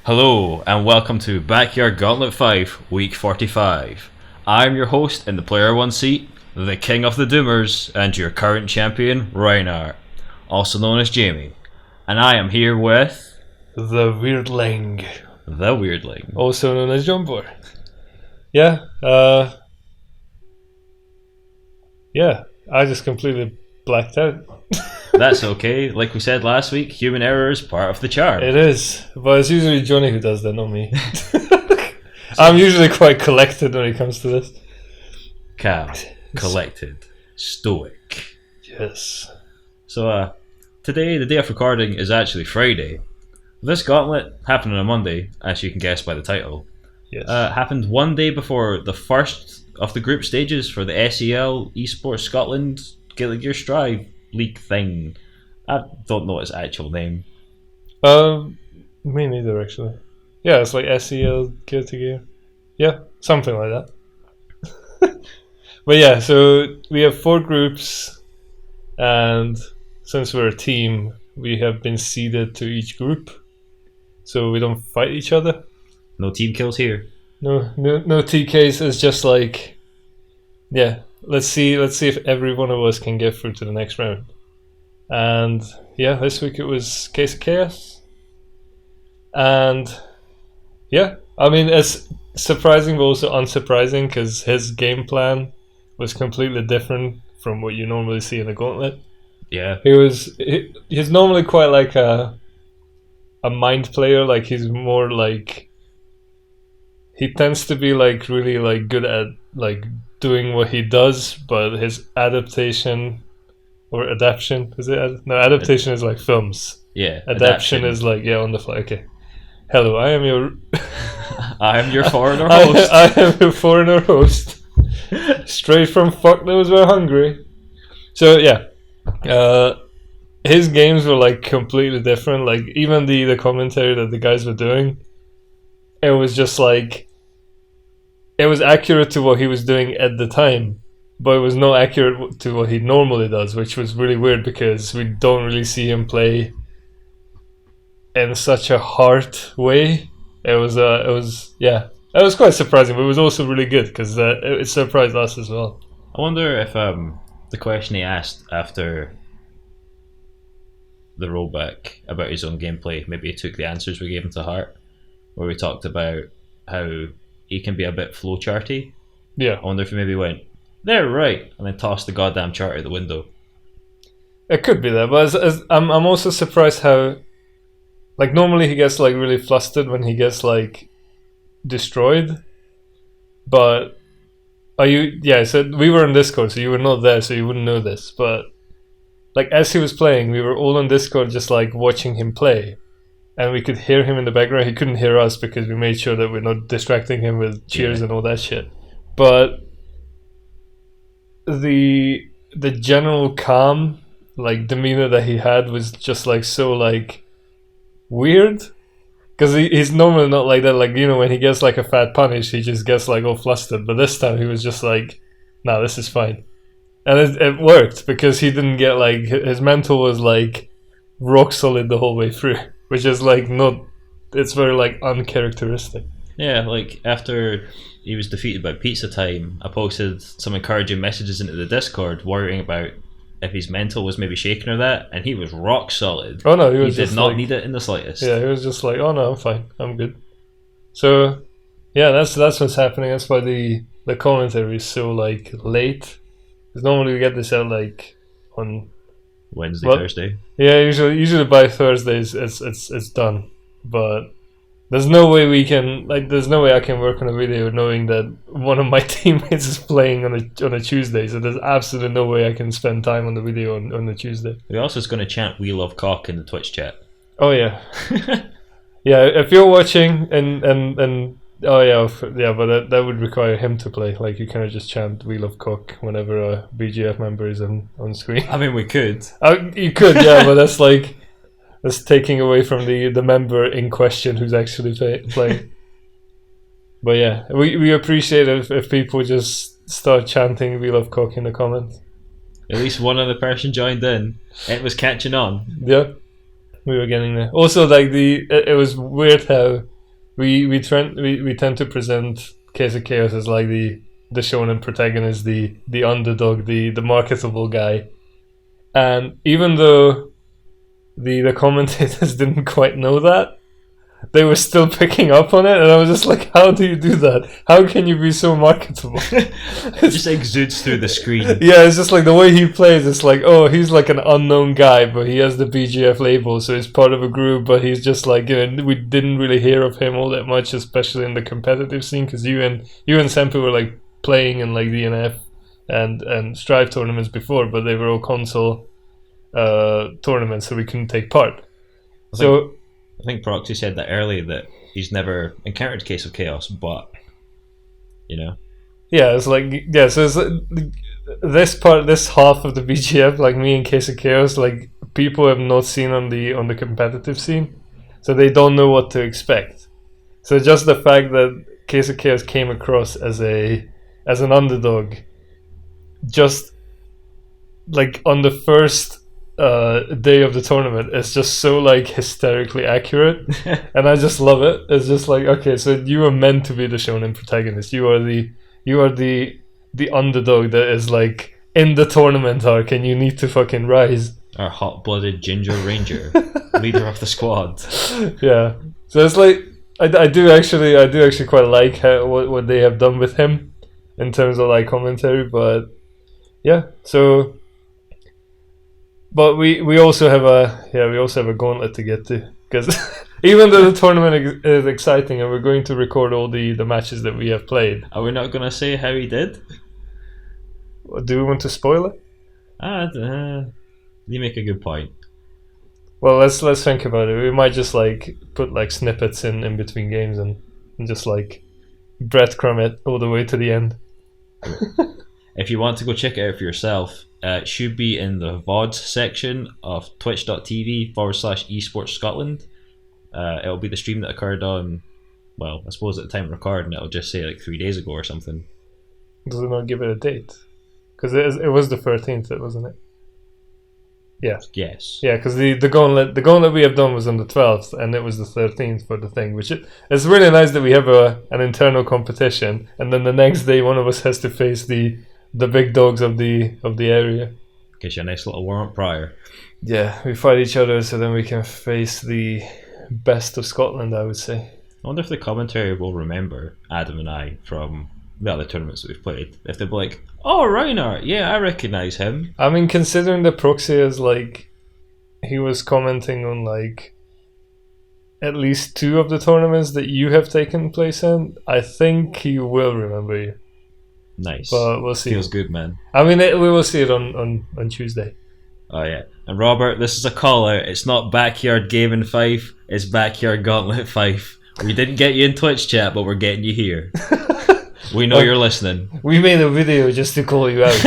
Hello and welcome to Backyard Gauntlet 5, Week 45. I'm your host in the Player 1 seat, the King of the Doomers, and your current champion, Reinart, also known as Jamie. And I am here with... The Weirdling. The Weirdling. Also known as Jumbo. I just completely blacked out. That's okay. Like we said last week, human error is part of the charm. It is, but it's usually Johnny who does that, not me. I'm usually quite collected when it comes to this. Calm, collected, stoic. Yes. So, today, the day of recording, is actually Friday. This gauntlet happened on a Monday, as you can guess by the title. Yes. Happened one day before the first of the group stages for the SEL Esports Scotland Guilty Gear Strive League thing. I don't know its actual name. Me neither, actually. Yeah, it's like SEL Guilty Gear. Yeah, something like that. But yeah, so we have 4 groups, and since we're a team, we have been seeded to each group, so we don't fight each other. No team kills here. No TKs. It's just like, yeah, let's see if every one of us can get through to the next round. And yeah, this week it was Case of Chaos. And yeah, I mean, it's surprising but also unsurprising because his game plan was completely different from what you normally see in a gauntlet. Yeah. He's normally quite like a mind player. Like, he's more like, he tends to be like really like good at like doing what he does, but his adaptation or adaptation adaptation is like films. Yeah. Adaptation is like on the fly. Okay. Hello, I am your I am your foreigner host. I am your foreigner host. Straight from fuck knows where Hungary. So yeah. His games were like completely different. Like, even the commentary that the guys were doing, it was just like, it was accurate to what he was doing at the time, but it was not accurate to what he normally does, which was really weird because we don't really see him play in such a hard way. It was quite surprising, but it was also really good because it surprised us as well. I wonder if the question he asked after the rollback about his own gameplay, maybe he took the answers we gave him to heart, where we talked about how he can be a bit flowcharty. Yeah. I wonder if he maybe went, "They're right," and then tossed the goddamn chart out the window. It could be that, but I'm also surprised how, like, normally he gets like really flustered when he gets like destroyed, but so we were on Discord, so you were not there, so you wouldn't know this, but like, as he was playing, we were all on Discord just like watching him play, and we could hear him in the background. He couldn't hear us because we made sure that we're not distracting him with cheers and all that shit. But the general calm, like, demeanor that he had was just like so like weird, because he's normally not like that. Like, when he gets like a fat punish, he just gets like all flustered, but this time he was just like, nah, this is fine. And it worked because he didn't get like, his mental was like rock solid the whole way through, which is like not, it's very like uncharacteristic. Yeah, like after he was defeated by Pizza Time, I posted some encouraging messages into the Discord worrying about if his mental was maybe shaken or that, and he was rock solid. Oh no, he did not need it in the slightest. Yeah, he was just like, oh no, I'm fine, I'm good. So yeah, that's what's happening. That's why the commentary is so like late. Because normally we get this out like on Wednesday, Thursday. Yeah, usually by Thursdays it's done. But there's no way there's no way I can work on a video knowing that one of my teammates is playing on a Tuesday. So there's absolutely no way I can spend time on the video on the Tuesday. We're also just going to chant "We love cock" in the Twitch chat. Oh yeah, yeah. If you're watching and oh yeah, but that would require him to play. Like, you kind just chant "We love cock" whenever a BGF member is on screen. I mean, we could. You could, yeah, but that's like, that's taking away from the member in question who's actually playing. But yeah, we appreciate it if people just start chanting "We love cock" in the comments. At least one other person joined in. It was catching on. Yeah, we were getting there. Also, like, it was weird how we tend to present Case of Chaos as like the shonen protagonist, the underdog, the marketable guy. And even though the commentators didn't quite know that, they were still picking up on it, and I was just like, how do you do that? How can you be so marketable? It just exudes through the screen. Yeah, it's just like the way he plays, it's like, oh, he's like an unknown guy, but he has the BGF label, so he's part of a group, but he's just like, we didn't really hear of him all that much, especially in the competitive scene, because you and Senpuu were like playing in like DNF and Strive tournaments before, but they were all console tournaments, so we couldn't take part. I think Proxy said that earlier, that he's never encountered Case of Chaos, but yeah, it's like, so it's like, this half of the BGF, like me and Case of Chaos, like people have not seen on the competitive scene, so they don't know what to expect. So just the fact that Case of Chaos came across as an underdog, just like on the first day of the tournament, it's just so like hysterically accurate, and I just love it. It's just like, okay, so you are meant to be the shonen protagonist. You are the underdog that is like in the tournament arc, and you need to fucking rise. Our hot-blooded ginger ranger, leader of the squad. Yeah, so it's like I do actually quite like what they have done with him in terms of like commentary, but yeah, so. But we also have a gauntlet to get to, because even though the tournament is exciting and we're going to record all the matches that we have played. Are we not going to say how he did? Do we want to spoil it? You make a good point. Well, let's think about it. We might just like put like snippets in between games and just like breadcrumb it all the way to the end. If you want to go check it out for yourself, it should be in the VODs section of twitch.tv/esports Scotland. It'll be the stream that occurred on, well, I suppose at the time of recording, it'll just say like 3 days ago or something. Does it not give it a date? Because it was the 13th, wasn't it? Yeah. Yes. Yeah, because the gauntlet we have done was on the 12th, and it was the 13th for the thing, which it's really nice that we have an internal competition, and then the next day one of us has to face the big dogs of the area. Gives you a nice little warm-up prior. Yeah, we fight each other so then we can face the best of Scotland, I would say. I wonder if the commentary will remember Adam and I from the other tournaments that we've played. If they'll be like, oh, Reinart, yeah, I recognise him. I mean, considering the proxy is like, he was commenting on like at least 2 of the tournaments that you have taken place in, I think he will remember you. Nice. But we'll see. Feels good, man. I mean, we will see it on Tuesday. Oh, yeah. And Robert, this is a call out. It's not Backyard Gaming 5, it's Backyard Gauntlet 5. We didn't get you in Twitch chat, but we're getting you here. We know you're listening. We made a video just to call you out.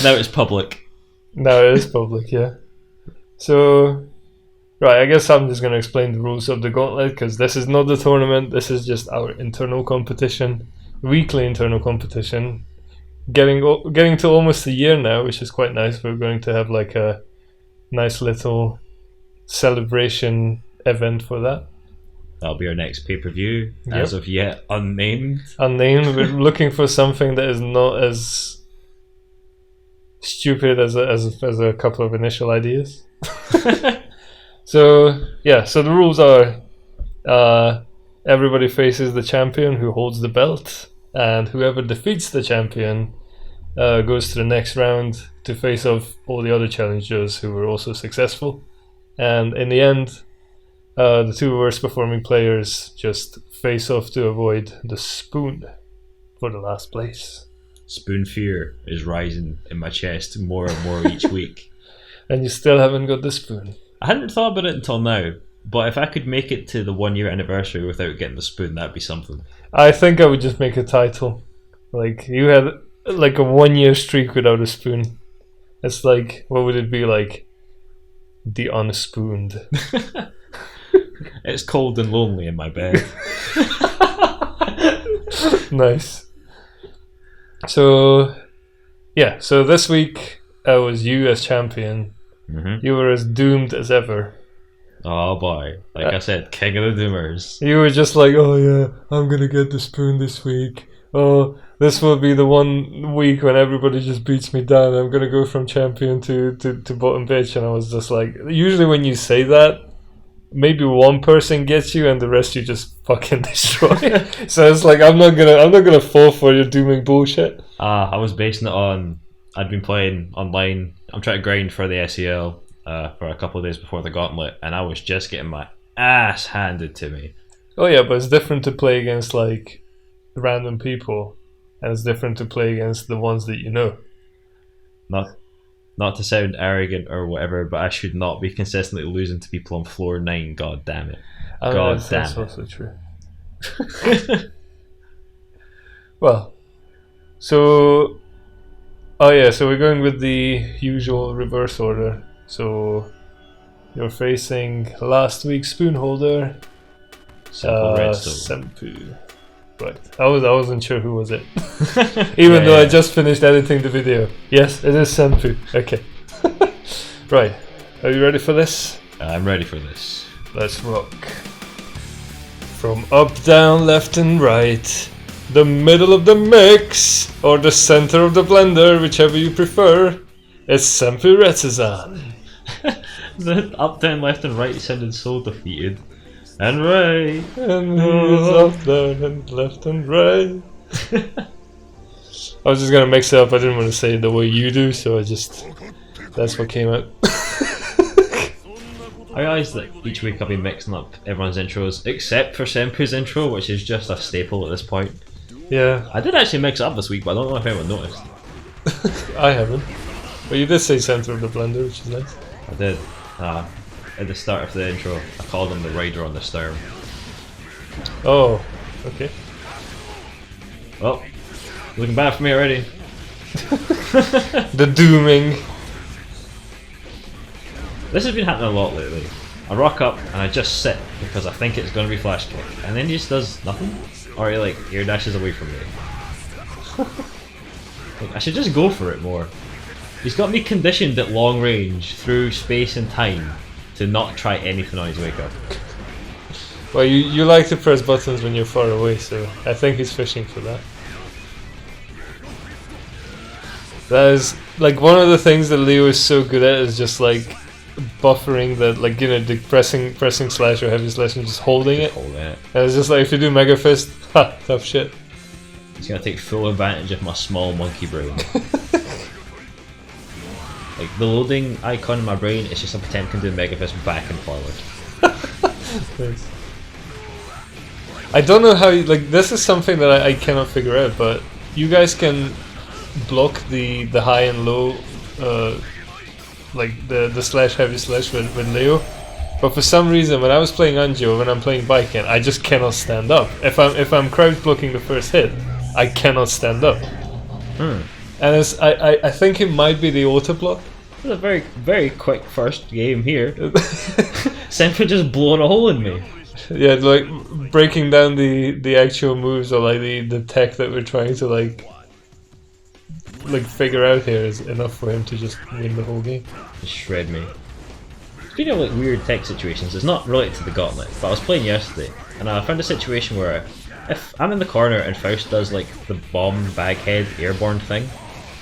Now it's public. Now it is public, yeah. So, right, I guess I'm just going to explain the rules of the Gauntlet, because this is not the tournament, this is just our internal competition, weekly internal competition. Getting to almost a year now, which is quite nice. We're going to have like a nice little celebration event for that. That'll be our next pay-per-view, Yep. as of yet unnamed. Unnamed. We're looking for something that is not as stupid as a couple of initial ideas. So the rules are everybody faces the champion who holds the belt, and whoever defeats the champion goes to the next round to face off all the other challengers who were also successful. And in the end, the 2 worst performing players just face off to avoid the spoon for the last place. Spoon fear is rising in my chest more and more each week. And you still haven't got the spoon. I hadn't thought about it until now, but if I could make it to the 1 year anniversary without getting the spoon, that'd be something. I think I would just make a title. Like, you had like a 1 year streak without a spoon. It's like, what would it be like? The unspooned. It's cold and lonely in my bed. Nice. So this week was you as champion. Mm-hmm. You were as doomed as ever. Oh boy. Like I said, king of the doomers. You were just like, oh yeah, I'm gonna get the spoon this week. Oh, this will be the one week when everybody just beats me down. I'm gonna go from champion to Bottonbiichi. And I was just like, usually when you say that, maybe one person gets you and the rest you just fucking destroy. So it's like I'm not gonna fall for your dooming bullshit. I was basing it on I'd been playing online. I'm trying to grind for the SEL for a couple of days before the gauntlet, and I was just getting my ass handed to me. Oh yeah, but it's different to play against like random people, and it's different to play against the ones that you know. Not to sound arrogant or whatever, but I should not be consistently losing to people on floor 9. God damn it! God damn that's it! also true. Well, so so we're going with the usual reverse order. So you're facing last week's spoon holder, Senpuu. Right. I wasn't sure who was it. Even though I just finished editing the video. Yes, it is Senpuu. Okay. Right. Are you ready for this? I'm ready for this. Let's rock. From up, down, left and right, the middle of the mix, or the center of the blender, whichever you prefer, it's Senpuu Retsuzan. The up, down, left and right sounded so defeated. And right. And up, down, and left and right. I was just gonna mix it up, I didn't want to say it the way you do, so that's what came out. I realised that each week I've been mixing up everyone's intros, except for Senpu's intro, which is just a staple at this point. Yeah. I did actually mix it up this week, but I don't know if anyone noticed. I haven't. But you did say center of the blender, which is nice. I did. At the start of the intro, I called him the rider on the stern. Oh, okay. Well, looking bad for me already. The dooming. This has been happening a lot lately. I rock up and I just sit because I think it's going to be flash kick, and then he just does nothing, or he like air dashes away from me. Like, I should just go for it more. He's got me conditioned at long range through space and time to not try anything on his wake up. Well, you like to press buttons when you're far away, so I think he's fishing for that. That is like one of the things that Leo is so good at, is just like buffering that, like, you know, the pressing slash or heavy slash and just holding it. Holding it. And it's just like, if you do Mega Fist, ha, tough shit. He's gonna take full advantage of my small monkey brain. Like, the loading icon in my brain is just a pretend can do Mega Fist back and forward. Nice. I don't know how, like, this is something that I cannot figure out, but you guys can block the high and low, like the slash heavy slash with Leo, but for some reason when I was playing Anjo, when I'm playing Baiken, I just cannot stand up. If I'm crouch blocking the first hit, I cannot stand up. And I think it might be the auto block. It's a very, very quick first game here. Senpuu just blowing a hole in me. Yeah, like breaking down the actual moves, or like the tech that we're trying to like figure out here is enough for him to just win the whole game. Just shred me. Speaking of like weird tech situations, it's not related to the gauntlet, but I was playing yesterday and I found a situation where if I'm in the corner and Faust does like the bomb bag head airborne thing,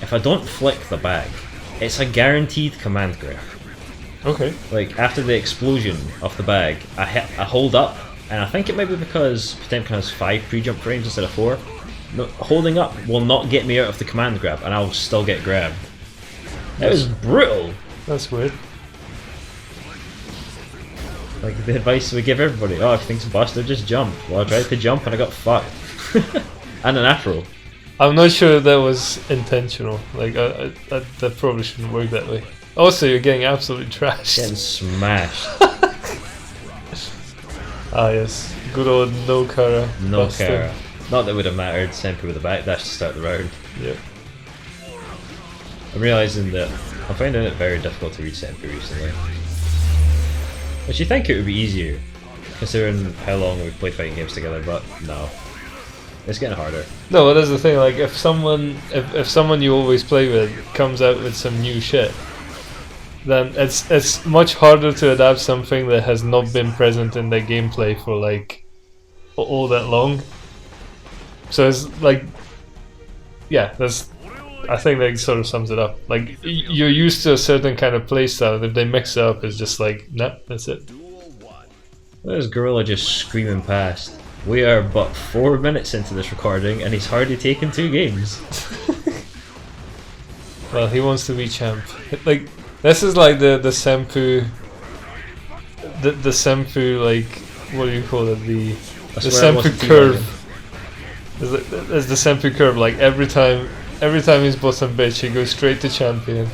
if I don't flick the bag, it's a guaranteed command grab. Okay. Like after the explosion of the bag, I hold up, and I think it might be because Potemkin has 5 pre-jump frames instead of 4. No, holding up will not get me out of the command grab, and I'll still get grabbed. That was brutal. That's weird. Like the advice we give everybody: oh, if things busted, just jump. Well, I tried to jump and I got fucked. And an afro. I'm not sure that was intentional. Like that probably shouldn't work that way. Also, you're getting absolutely trashed. Getting smashed. Ah yes, good old no Kara. No Kara. Not that it would have mattered. Senpuu with a backdash to start the round. Yep. I'm realising that I'm finding it very difficult to read Senpuu recently. Which you think it would be easier, considering how long we've played fighting games together, but no. It's getting harder. No, but that's the thing, like if someone you always play with comes out with some new shit, then it's much harder to adapt something that has not been present in their gameplay for like all that long. So it's like, yeah, I think that sort of sums it up. Like, you're used to a certain kind of playstyle, and if they mix it up, it's just like, nah, that's it. There's Gorilla just screaming past. We are but 4 minutes into this recording, and he's hardly taken 2 games. Well, he wants to be champ. Like, this is like the Senpuu, the Senpuu, like, what do you call it? The Senpuu curve. There's the Senpuu curve. Like every time he's Bottonbiichi, he goes straight to champion,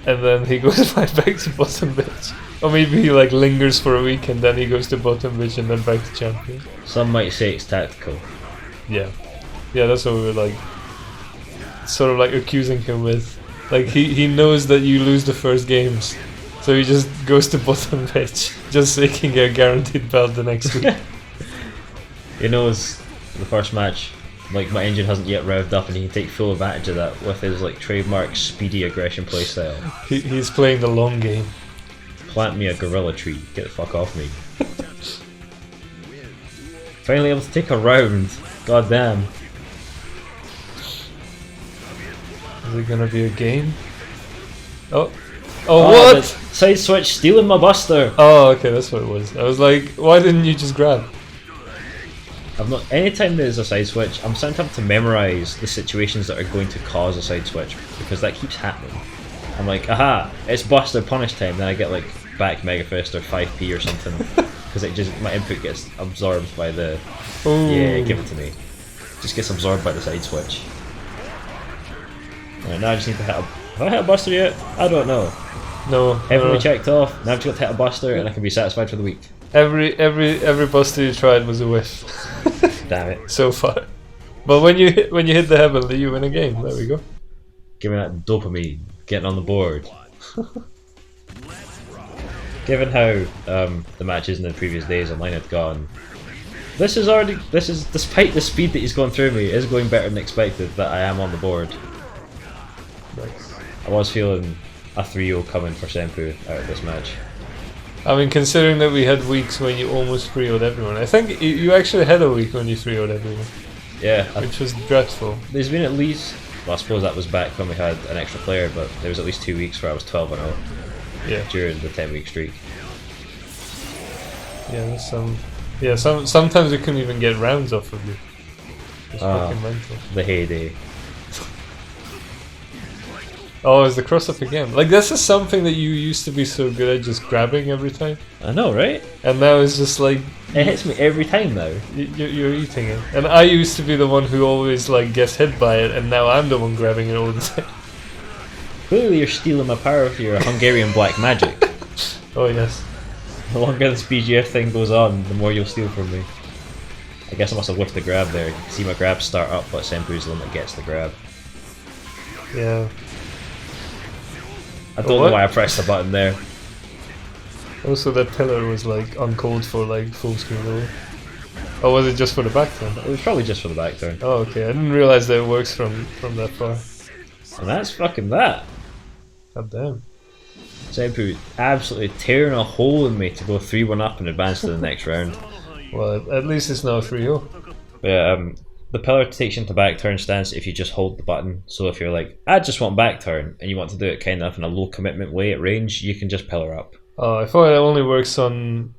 and then he goes right back to Bottonbiichi. Or maybe he like lingers for a week and then he goes to Bottonbiichi and then back to champion. Some might say it's tactical. Yeah, that's what we were like, sort of like accusing him with. Like he knows that you lose the first games, so he just goes to Bottonbiichi just so he can get a guaranteed belt the next week. He knows the first match, like, my engine hasn't yet revved up, and he can take full advantage of that with his like trademark speedy aggression playstyle. He's playing the long game. Plant me a gorilla tree, get the fuck off me. Finally able to take a round, god damn. Is it gonna be a game? Oh, what? Side switch, stealing my buster. Oh, okay, that's what it was. I was like, why didn't you just grab? Anytime there's a side switch, I'm starting to have to memorize the situations that are going to cause a side switch, because that keeps happening. I'm like, aha, it's buster punish time, then I get like back Mega Fist or 5p or something, because it just, my input gets absorbed by the, yeah, give it to me. Just gets absorbed by the side switch. Right, now I just need to hit have I hit a buster yet? I don't know. No. Heavily checked off, now I've just got to hit a buster and I can be satisfied for the week. Every buster you tried was a whiff. Damn it. So far. But when you hit the heavenly, you win a game. There we go. Give me that dopamine, getting on the board. Given how the matches in the previous days online had gone, this is despite the speed that he's going through me, is going better than expected that I am on the board. Nice. I was feeling a 3-0 coming for Senpuu out of this match. I mean, considering that we had weeks when you almost 3-0'd everyone. I think you actually had a week when you 3-0'd everyone. Yeah. Which was dreadful. There's been at least, well, I suppose that was back when we had an extra player, but there was at least 2 weeks where I was 12-0. Yeah. During the 10-week streak. Yeah, there's some. Yeah, sometimes we couldn't even get rounds off of you. It's fucking mental. The heyday. Oh, it's the cross-up again. Like, this is something that you used to be so good at, just grabbing every time. I know, right? And now it's just like... It hits me every time now. You're eating it. And I used to be the one who always like gets hit by it, and now I'm the one grabbing it all the time. Clearly you're stealing my power with your Hungarian black magic. Oh yes. The longer this BGF thing goes on, the more you'll steal from me. I guess I must have whiffed the grab there. You can see my grab start up, but Senpuu's the one that gets the grab. Yeah. I don't know why I pressed the button there. Also, that pillar was like uncalled for, like full screen over. Or was it just for the back turn? It was probably just for the back turn. Oh, okay. I didn't realize that it works from that far. And that's fucking that. God damn. Senpuu absolutely tearing a hole in me to go 3-1 up and advance to the next round. Well, at least it's now 3-0. Yeah, the pillar takes you into back turn stance if you just hold the button. So if you're like, I just want back turn, and you want to do it kind of in a low commitment way at range, you can just pillar up. Oh, I thought it only works on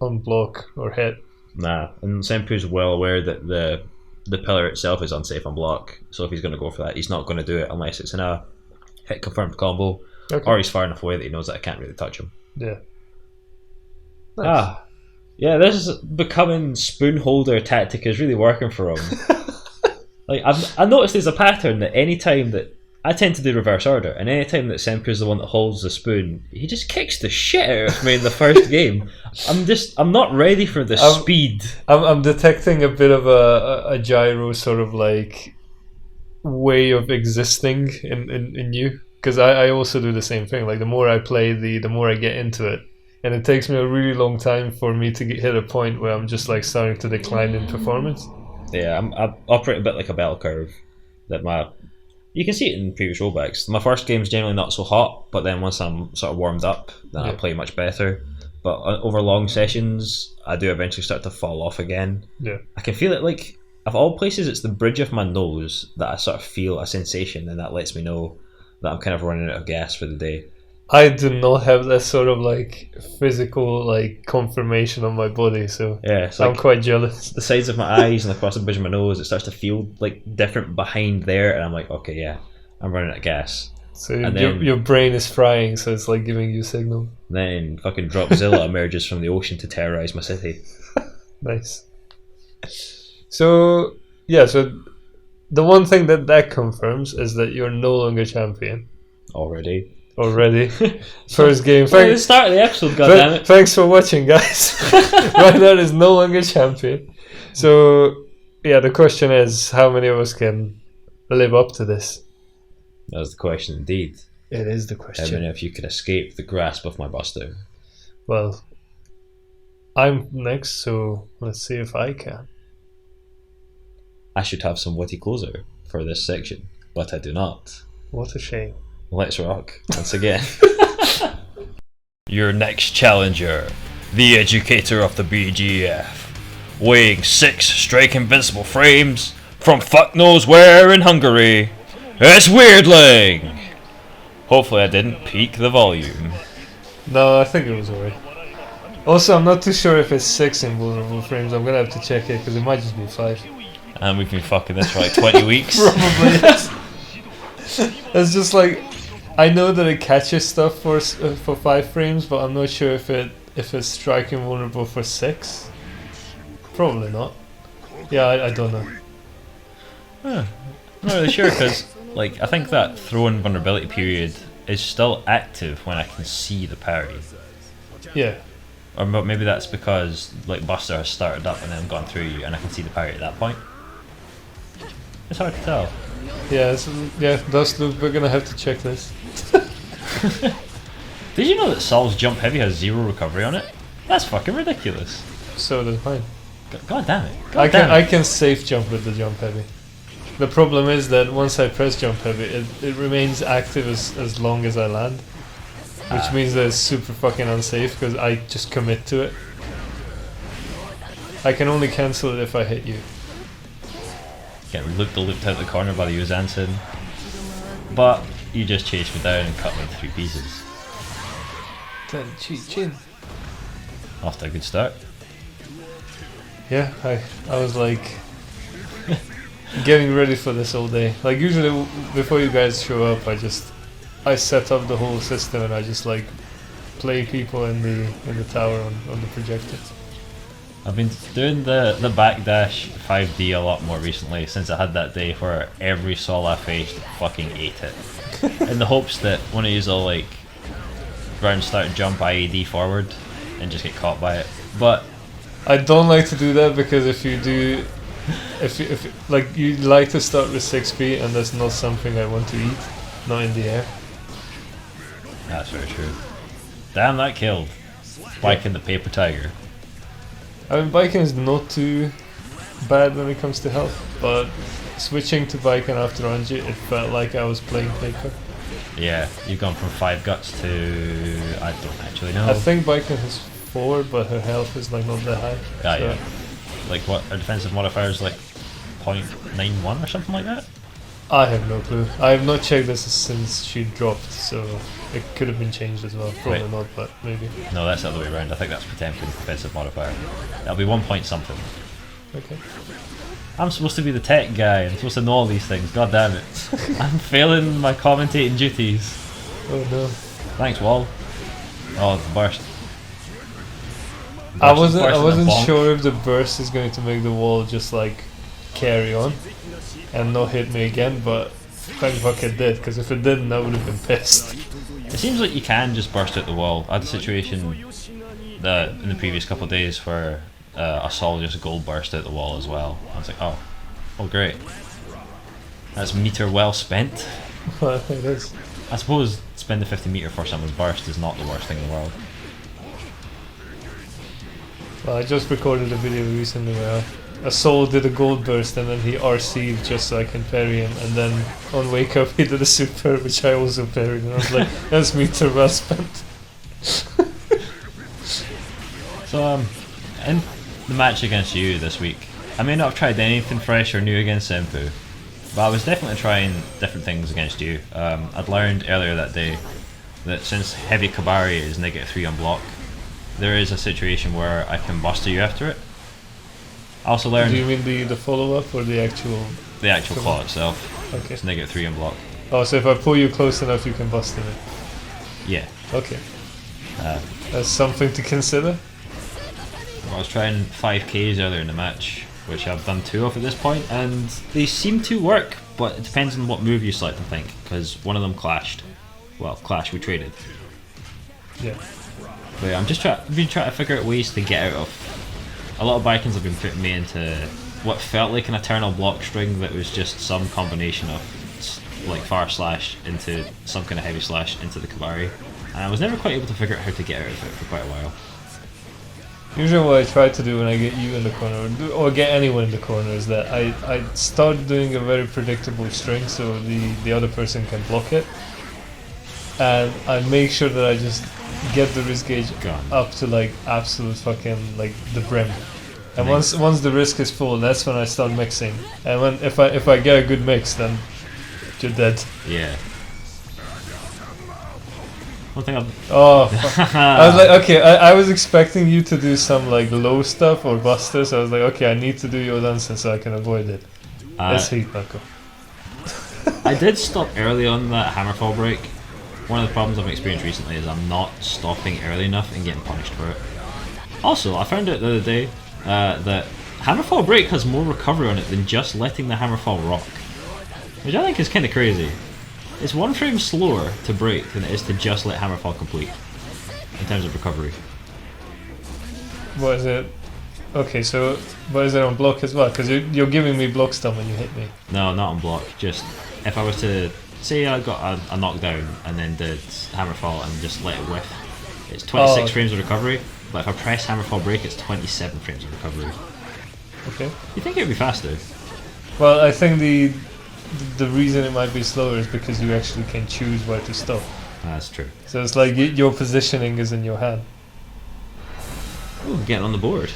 block or hit. Nah, and Senpuu's well aware that the pillar itself is unsafe on block. So if he's going to go for that, he's not going to do it unless it's in a hit confirmed combo, or he's far enough away that he knows that I can't really touch him. Yeah. Nice. Yeah, this is becoming spoon holder tactic is really working for him. Like I noticed there's a pattern that any time that I tend to do reverse order, and any time that Senpuu's the one that holds the spoon, he just kicks the shit out of me in the first game. I'm not ready for the speed. I'm detecting a bit of a gyro sort of like way of existing in you, because I also do the same thing. Like the more I play, the more I get into it. And it takes me a really long time for me to hit a point where I'm just like starting to decline in performance. Yeah, I operate a bit like a bell curve. That my You can see it in previous rollbacks. My first game's generally not so hot, but then once I'm sort of warmed up, then I play much better. But over long sessions, I do eventually start to fall off again. Yeah. I can feel it, like, of all places, it's the bridge of my nose that I sort of feel a sensation, and that lets me know that I'm kind of running out of gas for the day. I do not have that sort of like physical like confirmation on my body, so yeah, it's I'm like quite jealous. the sides of my eyes and across the bridge of my nose, it starts to feel like different behind there, and I'm like, okay, yeah, I'm running out of gas. So and your brain is frying, so it's like giving you a signal. Then fucking Dropzilla emerges from the ocean to terrorize my city. Nice. So yeah, so the one thing that confirms is that you're no longer champion Already. First game. The start of the episode, goddammit. Thanks for watching, guys. Reinart is no longer champion. So yeah, the question is, how many of us can live up to this? That's the question indeed. It is the How question. many of you could escape the grasp of my buster? Well, I'm next, so let's see if I can. I should have some witty closer for this section, but I do not. What a shame. Let's rock once again. Your next challenger, the educator of the BGF, weighing 6 strike invincible frames from fuck knows where in Hungary. It's Weirdling. Hopefully I didn't peak the volume. No, I think it was alright. Also, I'm not too sure if it's 6 invulnerable frames. I'm gonna have to check it because it might just be 5. And we've been fucking this for like 20 weeks. Probably. It's just like, I know that it catches stuff for 5 frames, but I'm not sure if it's strike invulnerable for 6. Probably not. Yeah, I don't know. I'm not really sure because, like, I think that throw invulnerability period is still active when I can see the parry. Yeah. Or maybe that's because, like, Buster has started up and then gone through you, and I can see the parry at that point. It's hard to tell. Yeah, we're gonna have to check this. Did you know that Saul's jump heavy has 0 recovery on it? That's fucking ridiculous. So does mine. God damn it. I can safe jump with the jump heavy. The problem is that once I press jump heavy, it remains active as long as I land. Which means that it's super fucking unsafe because I just commit to it. I can only cancel it if I hit you. Get looped out the corner by the Uzansen. But you just chased me down and cut me into 3 pieces. Then chin. Off to a good start. Yeah, I was like getting ready for this all day. Like usually before you guys show up, I set up the whole system and I just like play people in the tower on the projector. I've been doing the backdash 5D a lot more recently since I had that day where every Sol I faced fucking ate it. In the hopes that one of you will like ground start jump IAD forward and just get caught by it. But I don't like to do that because if you do, if like you like to start with 6p and that's not something I want to eat, not in the air. that's very true. Damn, that killed. Biking the paper tiger. I mean, biking is not too bad when it comes to health, but switching to biking after Anji, it felt like I was playing paper. Yeah, you've gone from 5 guts to I don't actually know. I think biking has 4, but her health is like not that high. Ah, so yeah. Like what? Her defensive modifier is like 0.91 or something like that. I have no clue. I have not checked this since she dropped, so it could have been changed as well. Probably Wait. not, but maybe. No, that's the other way around. I think that's Potemkin's defensive modifier. That'll be 1 point something. Okay. I'm supposed to be the tech guy. I'm supposed to know all these things. God damn it! I'm failing my commentating duties. Oh no. Thanks, Wall. Oh, the burst. I Burst and wasn't bonk. sure if the burst is going to make the wall just like carry on and not hit me again, but thank fuck it did, because if it didn't I would have been pissed. It seems like you can just burst out the wall. I had a situation that in the previous couple of days where a Sol just gold burst out the wall as well. I was like, oh great. That's meter well spent. Well, it is. I suppose spending 50 meter for someone's burst is not the worst thing in the world. Well, I just recorded a video recently where a soul did a gold burst and then he RC'd just so I can parry him, and then on wake up he did a super which I also parried, and I was like, that's meter well spent. So in the match against you this week, I may not have tried anything fresh or new against Senpuu, but I was definitely trying different things against you. I'd learned earlier that day that since heavy Kabari is -3 on block, there is a situation where I can buster you after it. I also learned... Do you mean the follow-up or the actual... The actual claw itself. Okay. It's -3 on block. Oh, so if I pull you close enough you can bust in it. Yeah. Okay. That's something to consider. I was trying 5Ks earlier in the match, which I've done 2 of at this point, and they seem to work, but it depends on what move you select, I think, because one of them clashed. Well, we traded. Yeah. But yeah, I've been trying to figure out ways to get out of... A lot of Bikins have been putting me into what felt like an eternal block string that was just some combination of like fire slash into some kind of heavy slash into the Kabari, and I was never quite able to figure out how to get out of it for quite a while. Usually what I try to do when I get you in the corner, or get anyone in the corner, is that I start doing a very predictable string so the other person can block it, and I make sure that I just get the risk gauge up to like absolute fucking like the brim, and once the risk is full, that's when I start mixing, and if I get a good mix, then you're dead. Yeah. One thing Oh, I was like, okay, I was expecting you to do some like low stuff or busters. So I was like, okay, I need to do your nonsense so I can avoid it. Let's heat knuckle. I did stop early on that hammerfall break. One of the problems I've experienced recently is I'm not stopping early enough and getting punished for it. Also, I found out the other day that hammerfall break has more recovery on it than just letting the hammerfall rock, which I think is kind of crazy. It's 1 frame slower to break than it is to just let hammerfall complete in terms of recovery. What is it? Okay, so what is it on block as well? Because you're giving me block stun when you hit me. No, not on block. Just if I was to say I got a knockdown and then did hammerfall and just let it whiff, it's 26 frames of recovery. But if I press hammerfall break, it's 27 frames of recovery. Okay. You think it would be faster? Well, I think the reason it might be slower is because you actually can choose where to stop. That's true. So it's like your positioning is in your hand. Ooh, getting on the board.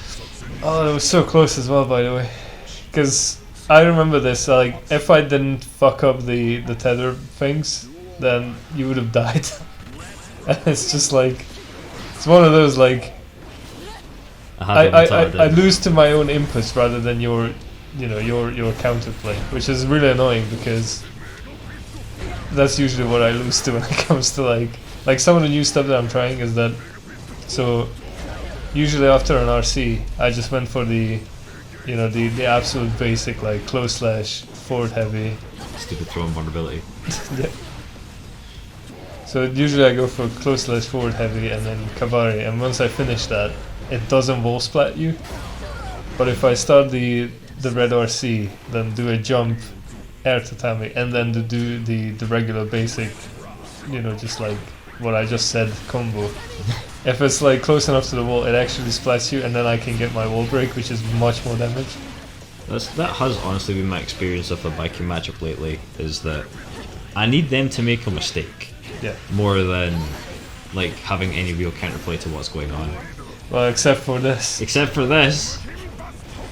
Oh, it was so close as well, by the way. Because I remember this, like, if I didn't fuck up the tether things, then you would have died. And it's just like, it's one of those, like, I lose to my own inputs rather than your counterplay, which is really annoying because that's usually what I lose to when it comes to like some of the new stuff that I'm trying is that, so usually after an RC I just went for the absolute basic like close slash forward heavy. Stupid throw-in vulnerability. Yeah. So usually I go for close slash forward heavy and then Kabari, and once I finish that it doesn't wall splat you, but if I start the red RC, then do a jump, air tatami, and then to do the regular basic, just like what I just said, combo. If it's like close enough to the wall, it actually splats you, and then I can get my wall break, which is much more damage. That has honestly been my experience of the Baiken matchup lately, is that I need them to make a mistake. Yeah. More than like having any real counterplay to what's going on. Well, except for this. Except for this.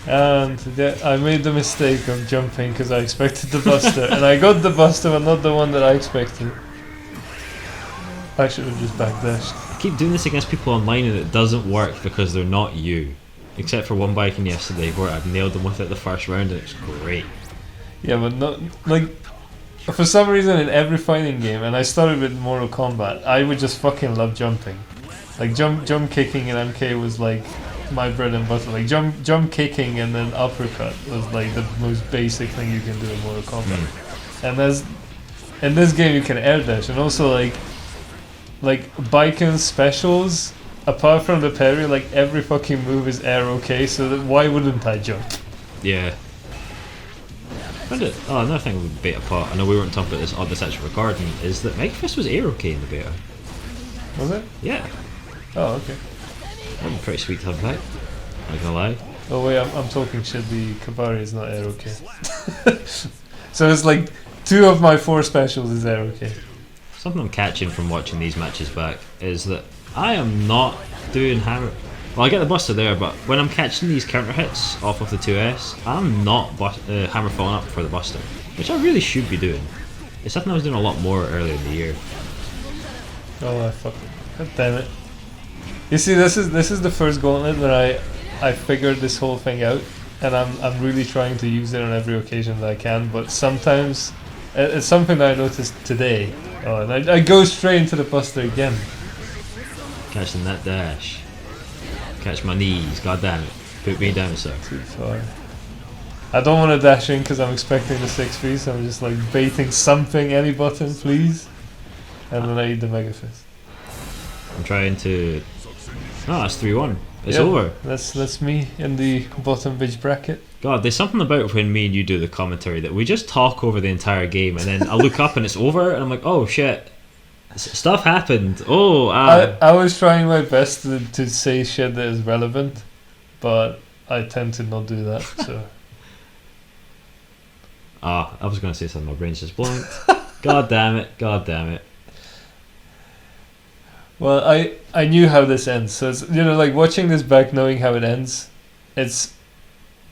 And I made the mistake of jumping because I expected the buster, and I got the buster but not the one that I expected. I should have just backdashed. I keep doing this against people online and it doesn't work because they're not you. Except for one Baiken yesterday where I've nailed them with it the first round and it's great. Yeah, but not like, for some reason in every fighting game, and I started with Mortal Kombat, I would just fucking love jumping. Like jump kicking in MK was like my bread and butter. Like jump kicking and then uppercut was like the most basic thing you can do in Mortal Kombat. And in this game you can air dash, and also like Baiken specials, apart from the parry, like every fucking move is air okay, so why wouldn't I jump? Yeah. Another thing with beta part, I know we weren't talking about this on this actual recording, is that Mega Fist was air okay in the beta. Was it? Yeah. Oh, okay. That'd be pretty sweet to have back. Not gonna lie. Oh wait, I'm talking shit. The Kabari is not air okay. So it's like 2 of my 4 specials is air okay. Something I'm catching from watching these matches back is that I am not doing hammer. Well, I get the buster there, but when I'm catching these counter hits off of the 2S, I'm not hammer falling up for the buster, which I really should be doing. It's something I was doing a lot more earlier in the year. Oh, fuck it. God damn it. You see, this is the first gauntlet that I figured this whole thing out, and I'm really trying to use it on every occasion that I can, but sometimes it's something that I noticed today. Oh, and I go straight into the buster again. Catching that dash. Catch my knees, god damn it. Put me down, sir. Too far. I don't want to dash in because I'm expecting the 6-3, so I'm just like baiting something, any button, please. And then I eat the Mega Fist. I'm trying to... Oh, that's 3-1. It's yeah, over. That's me in the Bottonbiichi bracket. God, there's something about when me and you do the commentary that we just talk over the entire game, and then I look up and it's over, and I'm like, oh shit, stuff happened. Oh, I was trying my best to say shit that is relevant, but I tend to not do that. So. I was going to say something, my brain's just blanked. God damn it, god damn it. Well, I knew how this ends, so it's, you know, like watching this back, knowing how it ends, it's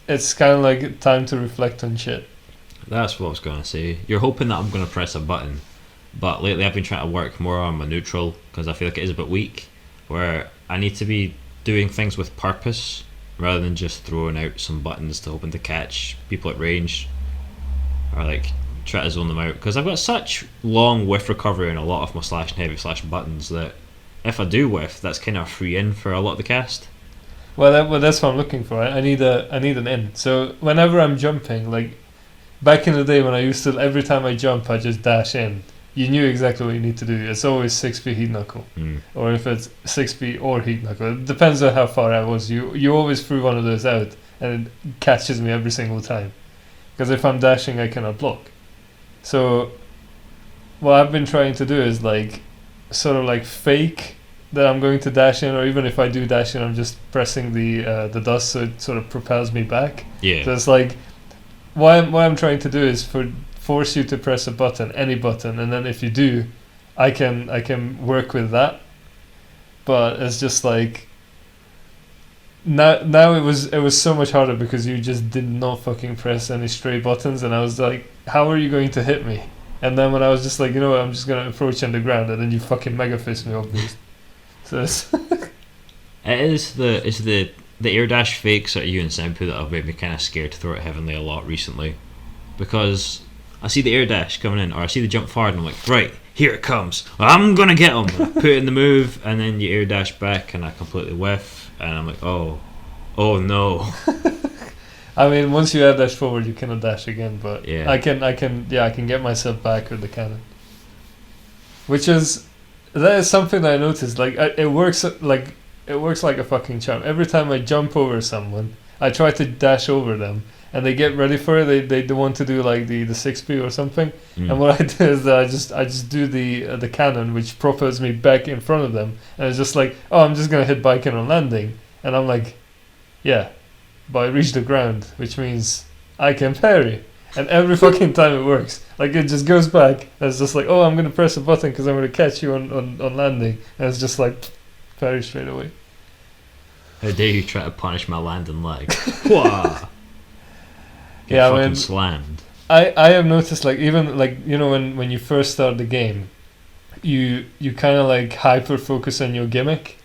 kind of like time to reflect on shit. That's what I was going to say. You're hoping that I'm going to press a button, but lately I've been trying to work more on my neutral because I feel like it is a bit weak, where I need to be doing things with purpose rather than just throwing out some buttons to hoping to catch people at range or like try to zone them out, because I've got such long whiff recovery on a lot of my slash and heavy slash buttons that if I do whiff, that's kind of a free in for a lot of the cast. Well, that's what I'm looking for. I need an in. So whenever I'm jumping, like back in the day when I used to, every time I jump, I just dash in. You knew exactly what you need to do. It's always 6B heat knuckle, or if it's 6B or heat knuckle, it depends on how far I was. You always threw one of those out, and it catches me every single time. Because if I'm dashing, I cannot block. So what I've been trying to do is like sort of like fake that I'm going to dash in, or even if I do dash in, I'm just pressing the dust so it sort of propels me back. Yeah. So it's like what I'm trying to do is force you to press a button, any button, and then if you do, I can work with that. But it's just like now it was so much harder because you just did not fucking press any stray buttons, and I was like, how are you going to hit me? And then when I was just like, you know what, I'm just gonna approach on the ground, and then you fucking mega fist me, obviously. So it's it's the air dash fakes at you and Senpuu that have made me kind of scared to throw it heavenly a lot recently, because I see the air dash coming in, or I see the jump forward, and I'm like, right, here it comes, I'm gonna get him. I put it in the move, and then you air dash back, and I completely whiff, and I'm like, oh no. I mean, once you air dash forward, you cannot dash again. But yeah. I can get myself back with the cannon, that is something that I noticed. Like it works like a fucking charm. Every time I jump over someone, I try to dash over them, and they get ready for it. They want to do like the 6P or something. And what I do is that I just do the cannon, which propels me back in front of them, and it's just like, oh, I'm just gonna hit Baiken on landing, and I'm like, yeah. But I reach the ground, which means I can parry, and every fucking time it works. Like it just goes back, and it's just like, oh, I'm gonna press a button because I'm gonna catch you on landing, and it's just like parry straight away. How dare you try to punish my landing leg? Wah! Yeah, fucking I mean, slammed. I have noticed, like, even like, you know, when you first start the game, you kind of like hyper focus on your gimmick.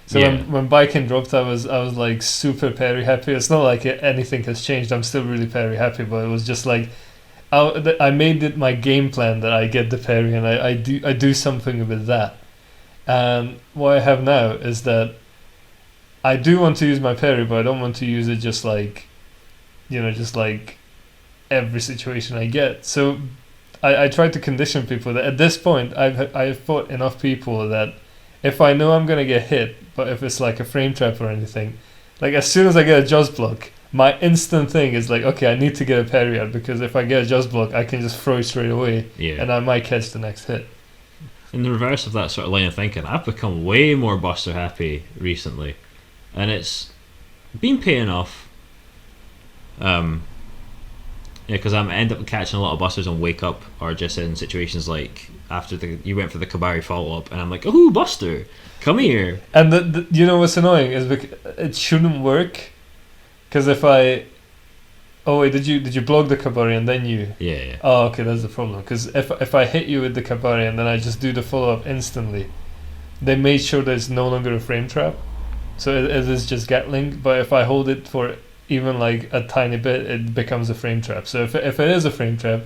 So yeah. when Baiken dropped, I was like super parry happy. It's not like anything has changed. I'm still really parry happy, but it was just like I made it my game plan that I get the parry, and I do something with that. And what I have now is that I do want to use my parry, but I don't want to use it just like, you know, just like every situation I get. So I try to condition people that at this point I've fought enough people that if I know I'm gonna get hit, but if it's like a frame trap or anything, like as soon as I get a just block, my instant thing is like, okay, I need to get a parry out, because if I get a just block, I can just throw it straight away, and I might catch the next hit. In the reverse of that sort of line of thinking, I've become way more buster happy recently, and it's been paying off. Yeah, because I end up catching a lot of busters on Wake Up, or just in situations like after you went for the Kabari follow up, and I'm like, "Oh, Buster, come here!" And you know what's annoying is it shouldn't work, because if I, oh wait, did you block the Kabari and then you? Yeah. Oh, okay, that's the problem. Because if I hit you with the Kabari and then I just do the follow up instantly, they made sure that it's no longer a frame trap, so it is just Gatling. But if I hold it for even like a tiny bit, it becomes a frame trap. So if it is a frame trap,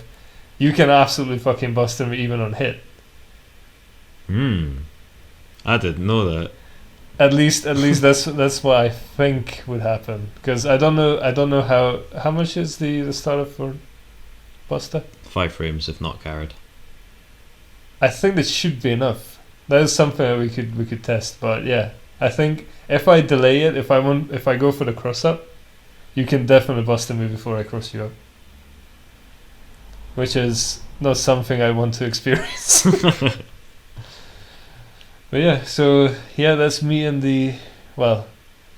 you can absolutely fucking bust him even on hit. I didn't know that. At least that's what I think would happen, because I don't know how much is the starter for Buster. 5 frames if not carried. I think that should be enough. That is something that we could test. But yeah, I think if I delay it, if I go for the cross up, you can definitely bust me before I cross you up, which is not something I want to experience. But yeah, so yeah, that's me in the, well,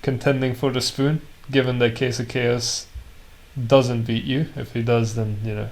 contending for the spoon, given that Case of Chaos doesn't beat you. If he does, then, you know.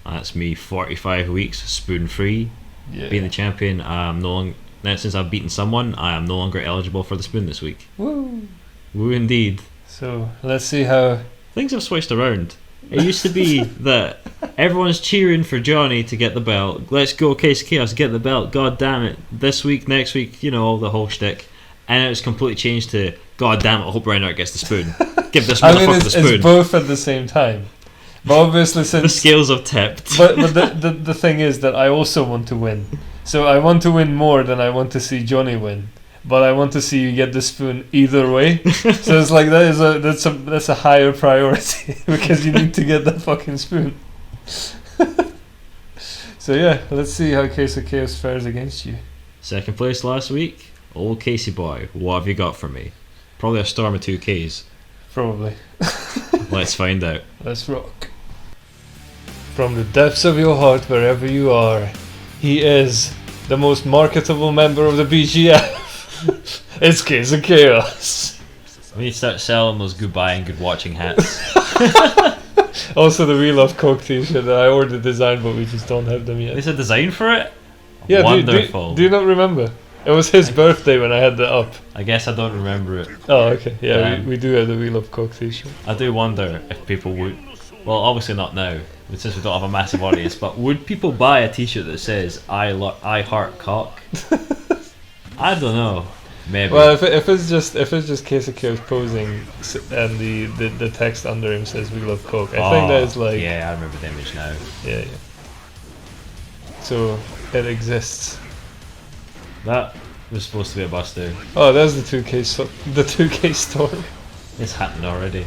That's me, 45 weeks, spoon free, being the champion. I'm no longer, now since I've beaten someone, I am no longer eligible for the spoon this week. Woo! Woo indeed. So let's see how things have switched around. It used to be that everyone's cheering for Johnny to get the belt. Let's go, Case of Chaos, get the belt. God damn it. This week, next week, you know, the whole shtick. And it's completely changed to, God damn it, I hope Reinart gets the spoon. Give this motherfucker the spoon. It's both at the same time. But obviously, since the scales have tipped. But the thing is that I also want to win. So I want to win more than I want to see Johnny win. But I want to see you get the spoon either way. So it's like that's a higher priority because you need to get that fucking spoon. So yeah, let's see how Case of Chaos fares against you. Second place last week, old Casey boy. What have you got for me? Probably a storm of 2Ks. Probably. Let's find out. Let's rock. From the depths of your heart, wherever you are, he is the most marketable member of the BGF. It's Case of Chaos. We need to start selling those goodbye and good watching hats. Also the We Love Coke t-shirt that I ordered design, but we just don't have them yet. There's a design for it? Yeah, wonderful. Do you not remember? It was his birthday when I had that up. I guess I don't remember it. Oh, okay. Yeah, we do have the We Love Coke t-shirt. I do wonder if people would, well, obviously not now, since we don't have a massive audience, but would people buy a t-shirt that says I heart cock? I don't know. Maybe. Well, if it's just Case of Chaos posing and the text under him says We Love Coke, I think that is like, yeah, I remember the image now. Yeah. So it exists. That was supposed to be a buster. Oh, that's the 2K storm. It's happened already.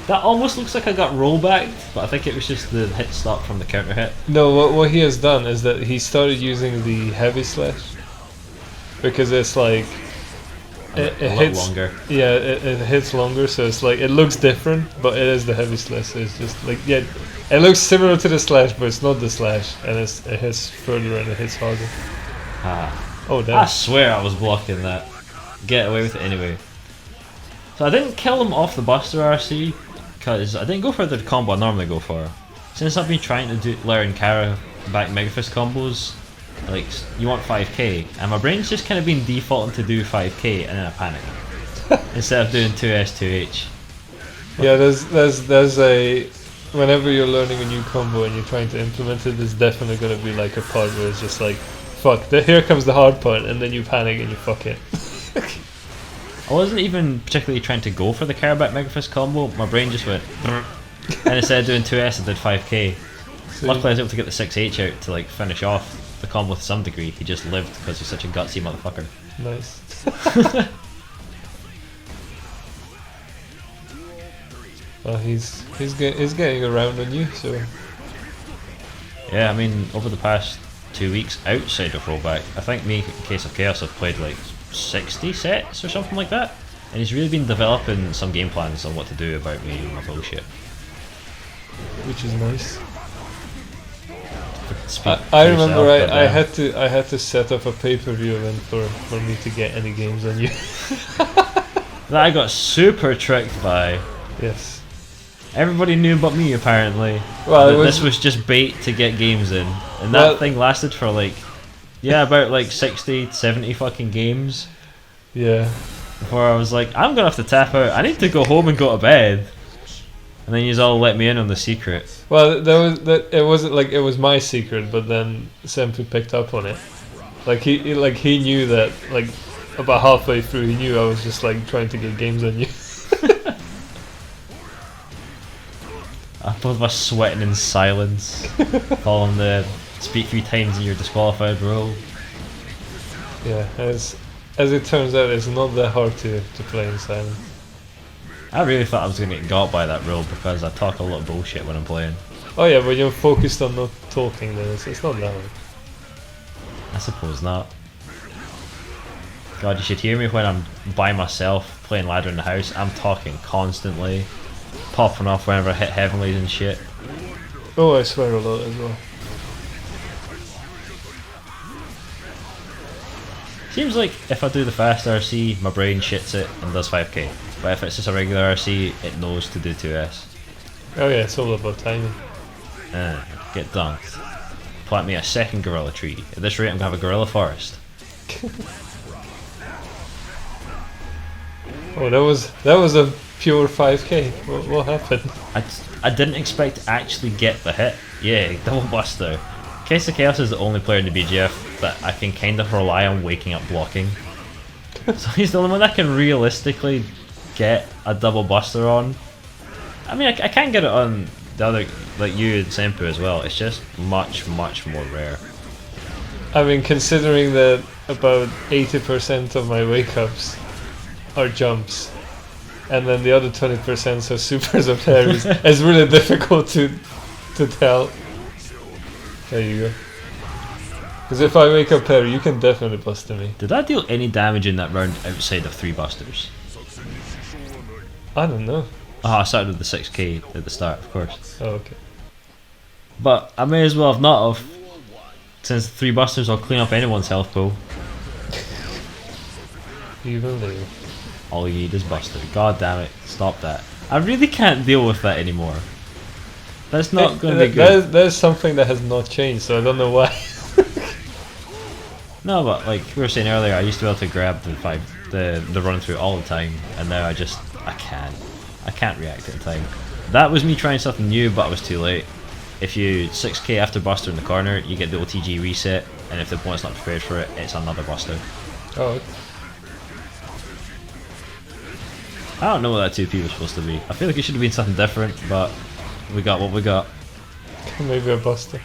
That almost looks like I got rollbacked, but I think it was just the hit stop from the counter hit. No, what he has done is that he started using the heavy slash. Because it's like it hits longer. Yeah, it hits longer, so it's like it looks different, but it is the heavy slash. So it's just like, yeah, it looks similar to the slash, but it's not the slash, and it hits further and it hits harder. Oh damn! I swear I was blocking that. Get away with it anyway. So I didn't kill him off the Buster RC because I didn't go for the combo I normally go for. Since I've been trying to learn Kara back Mega Fist combos. Like, you want 5k, and my brain's just kind of been defaulting to do 5k, and then I panic instead of doing 2S2H. Yeah, there's a, whenever you're learning a new combo and you're trying to implement it, there's definitely going to be like a part where it's just like, fuck, here comes the hard part, and then you panic and you fuck it. I wasn't even particularly trying to go for the Caraback Mega Fist combo, my brain just went and instead of doing 2S I did 5k. So luckily I was able to get the 6H out to like finish off the combo to some degree. He just lived because he's such a gutsy motherfucker. Nice. Well, he's getting around on you, so yeah. I mean, over the past 2 weeks outside of Rollback, I think me in Case of Chaos have played like 60 sets or something like that, and he's really been developing some game plans on what to do about me and my bullshit, which is nice. I remember I had to set up a pay-per-view event for me to get any games on you. That I got super tricked by. Yes. Everybody knew but me, apparently. Well, This was just bait to get games in. And that thing lasted for like, about like 60, 70 fucking games. Yeah. Before I was like, I'm gonna have to tap out. I need to go home and go to bed. And then you all let me in on the secret. Well, it wasn't like it was my secret, but then Senpuu picked up on it. Like he knew that, like, about halfway through he knew I was just like trying to get games on you. Both of us sweating in silence, following the speak 3 times and you're disqualified rule. Yeah, as it turns out, it's not that hard to play in silence. I really thought I was going to get got by that rule because I talk a lot of bullshit when I'm playing. Oh yeah, when you're focused on not talking, then it's not that hard. I suppose not. God, you should hear me when I'm by myself playing ladder in the house. I'm talking constantly, popping off whenever I hit heavenlies and shit. Oh, I swear a lot as well. Seems like if I do the fast RC, my brain shits it and does 5k. But if it's just a regular RC, it knows to do 2S. Oh yeah, it's all about timing. Get dunked. Plant me a second gorilla tree. At this rate, I'm gonna have a gorilla forest. Oh, that was a pure 5k. What happened? I didn't expect to actually get the hit. Yeah, double buster. Case of Chaos is the only player in the BGF that I can kind of rely on waking up blocking. So he's the only one that can realistically get a double buster on. I mean, I can get it on the other, like you and Senpuu as well. It's just much, much more rare. I mean, considering that about 80% of my wake-ups are jumps, and then the other 20% are supers or parries, it's really difficult to tell. There you go. Because if I wake up parry, you can definitely buster me. Did I deal any damage in that round outside of 3 busters? I don't know. Oh, I started with the 6k at the start, of course. Oh, okay. But I may as well have not have, since 3 busters will clean up anyone's health pool. You believe. All you need is buster. God damn it, stop that. I really can't deal with that anymore. That's not going to be good. There's something that has not changed, so I don't know why. No, but like we were saying earlier, I used to be able to grab the run through all the time, and now I can't react in time. That was me trying something new, but I was too late. If you 6k after buster in the corner, you get the OTG reset, and if the opponent's not prepared for it, it's another buster. Oh, okay. I don't know what that 2p was supposed to be. I feel like it should have been something different, but we got what we got. Maybe a buster.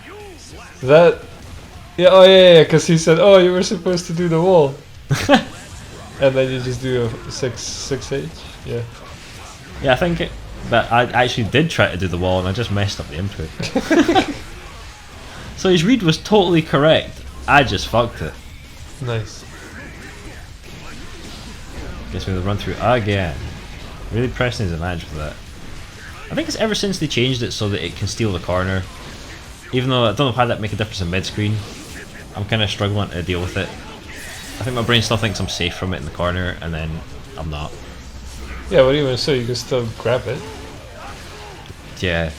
That... Yeah, oh yeah, because he said, oh, you were supposed to do the wall. And then you just do a 6H, yeah. Yeah, I think but I actually did try to do the wall and I just messed up the input. So his read was totally correct, I just fucked it. Nice. Guess we're gonna run through again. Really pressing his advantage for that. I think it's ever since they changed it so that it can steal the corner. Even though I don't know how that make a difference in mid-screen, I'm kind of struggling to deal with it. I think my brain still thinks I'm safe from it in the corner, and then I'm not. Yeah, but even so, you can still grab it. Yeah.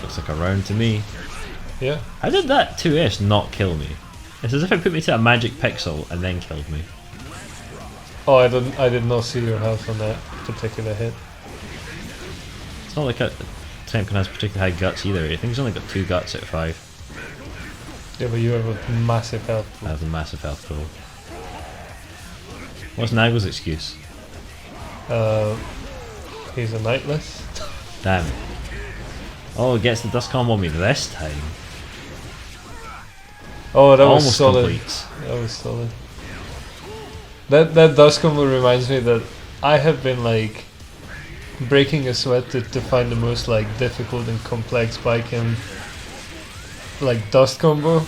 Looks like a round to me. Yeah. How did that 2S not kill me? It's as if it put me to a magic pixel and then killed me. Oh, I did not see your health on that particular hit. It's not like Temkin has particularly high guts either. I think he's only got 2 guts out of 5. Yeah, but you have a massive health pool. I have a massive health pool. What's Nago's excuse? He's a knightless. Damn it. Oh, it gets the dust combo on me this time. Oh, that was Almost solid. completes. That was solid. That dust combo reminds me that I have been like breaking a sweat to find the most like difficult and complex bike and like dust combo,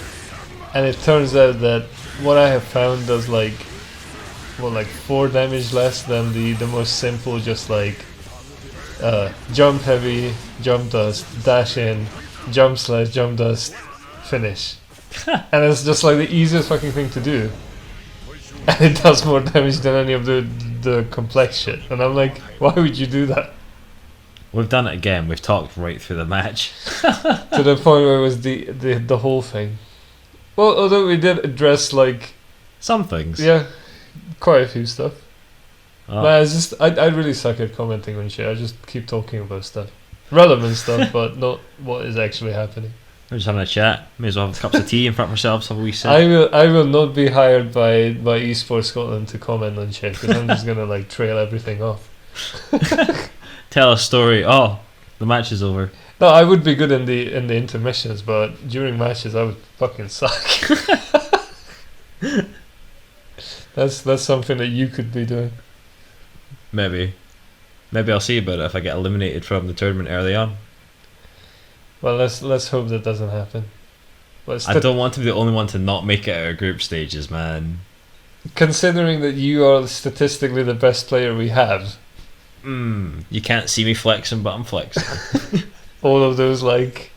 and it turns out that what I have found does like 4 damage less than the most simple, just like jump heavy, jump dust, dash in, jump slash, jump dust, finish. And it's just like the easiest fucking thing to do. and it does more damage than any of the complex shit. And I'm like, why would you do that? We've done it again. We've talked right through the match. To the point where it was the whole thing. Well, although we did address like some things. Yeah, quite a few stuff. Oh. Man, it's just I really suck at commenting on shit. I just keep talking about stuff, relevant stuff, but not what is actually happening. We're just having a chat. May as well have cups of tea in front of ourselves. Have a wee sip. I will not be hired by Esports Scotland to comment on shit because I'm just gonna like trail everything off. Tell a story. Oh, the match is over. No, I would be good in the intermissions, but during matches I would fucking suck. That's something that you could be doing. Maybe I'll see about it if I get eliminated from the tournament early on. Well, let's hope that doesn't happen. But I don't want to be the only one to not make it out of group stages, man. Considering that you are statistically the best player we have. You can't see me flexing, but I'm flexing. All of those like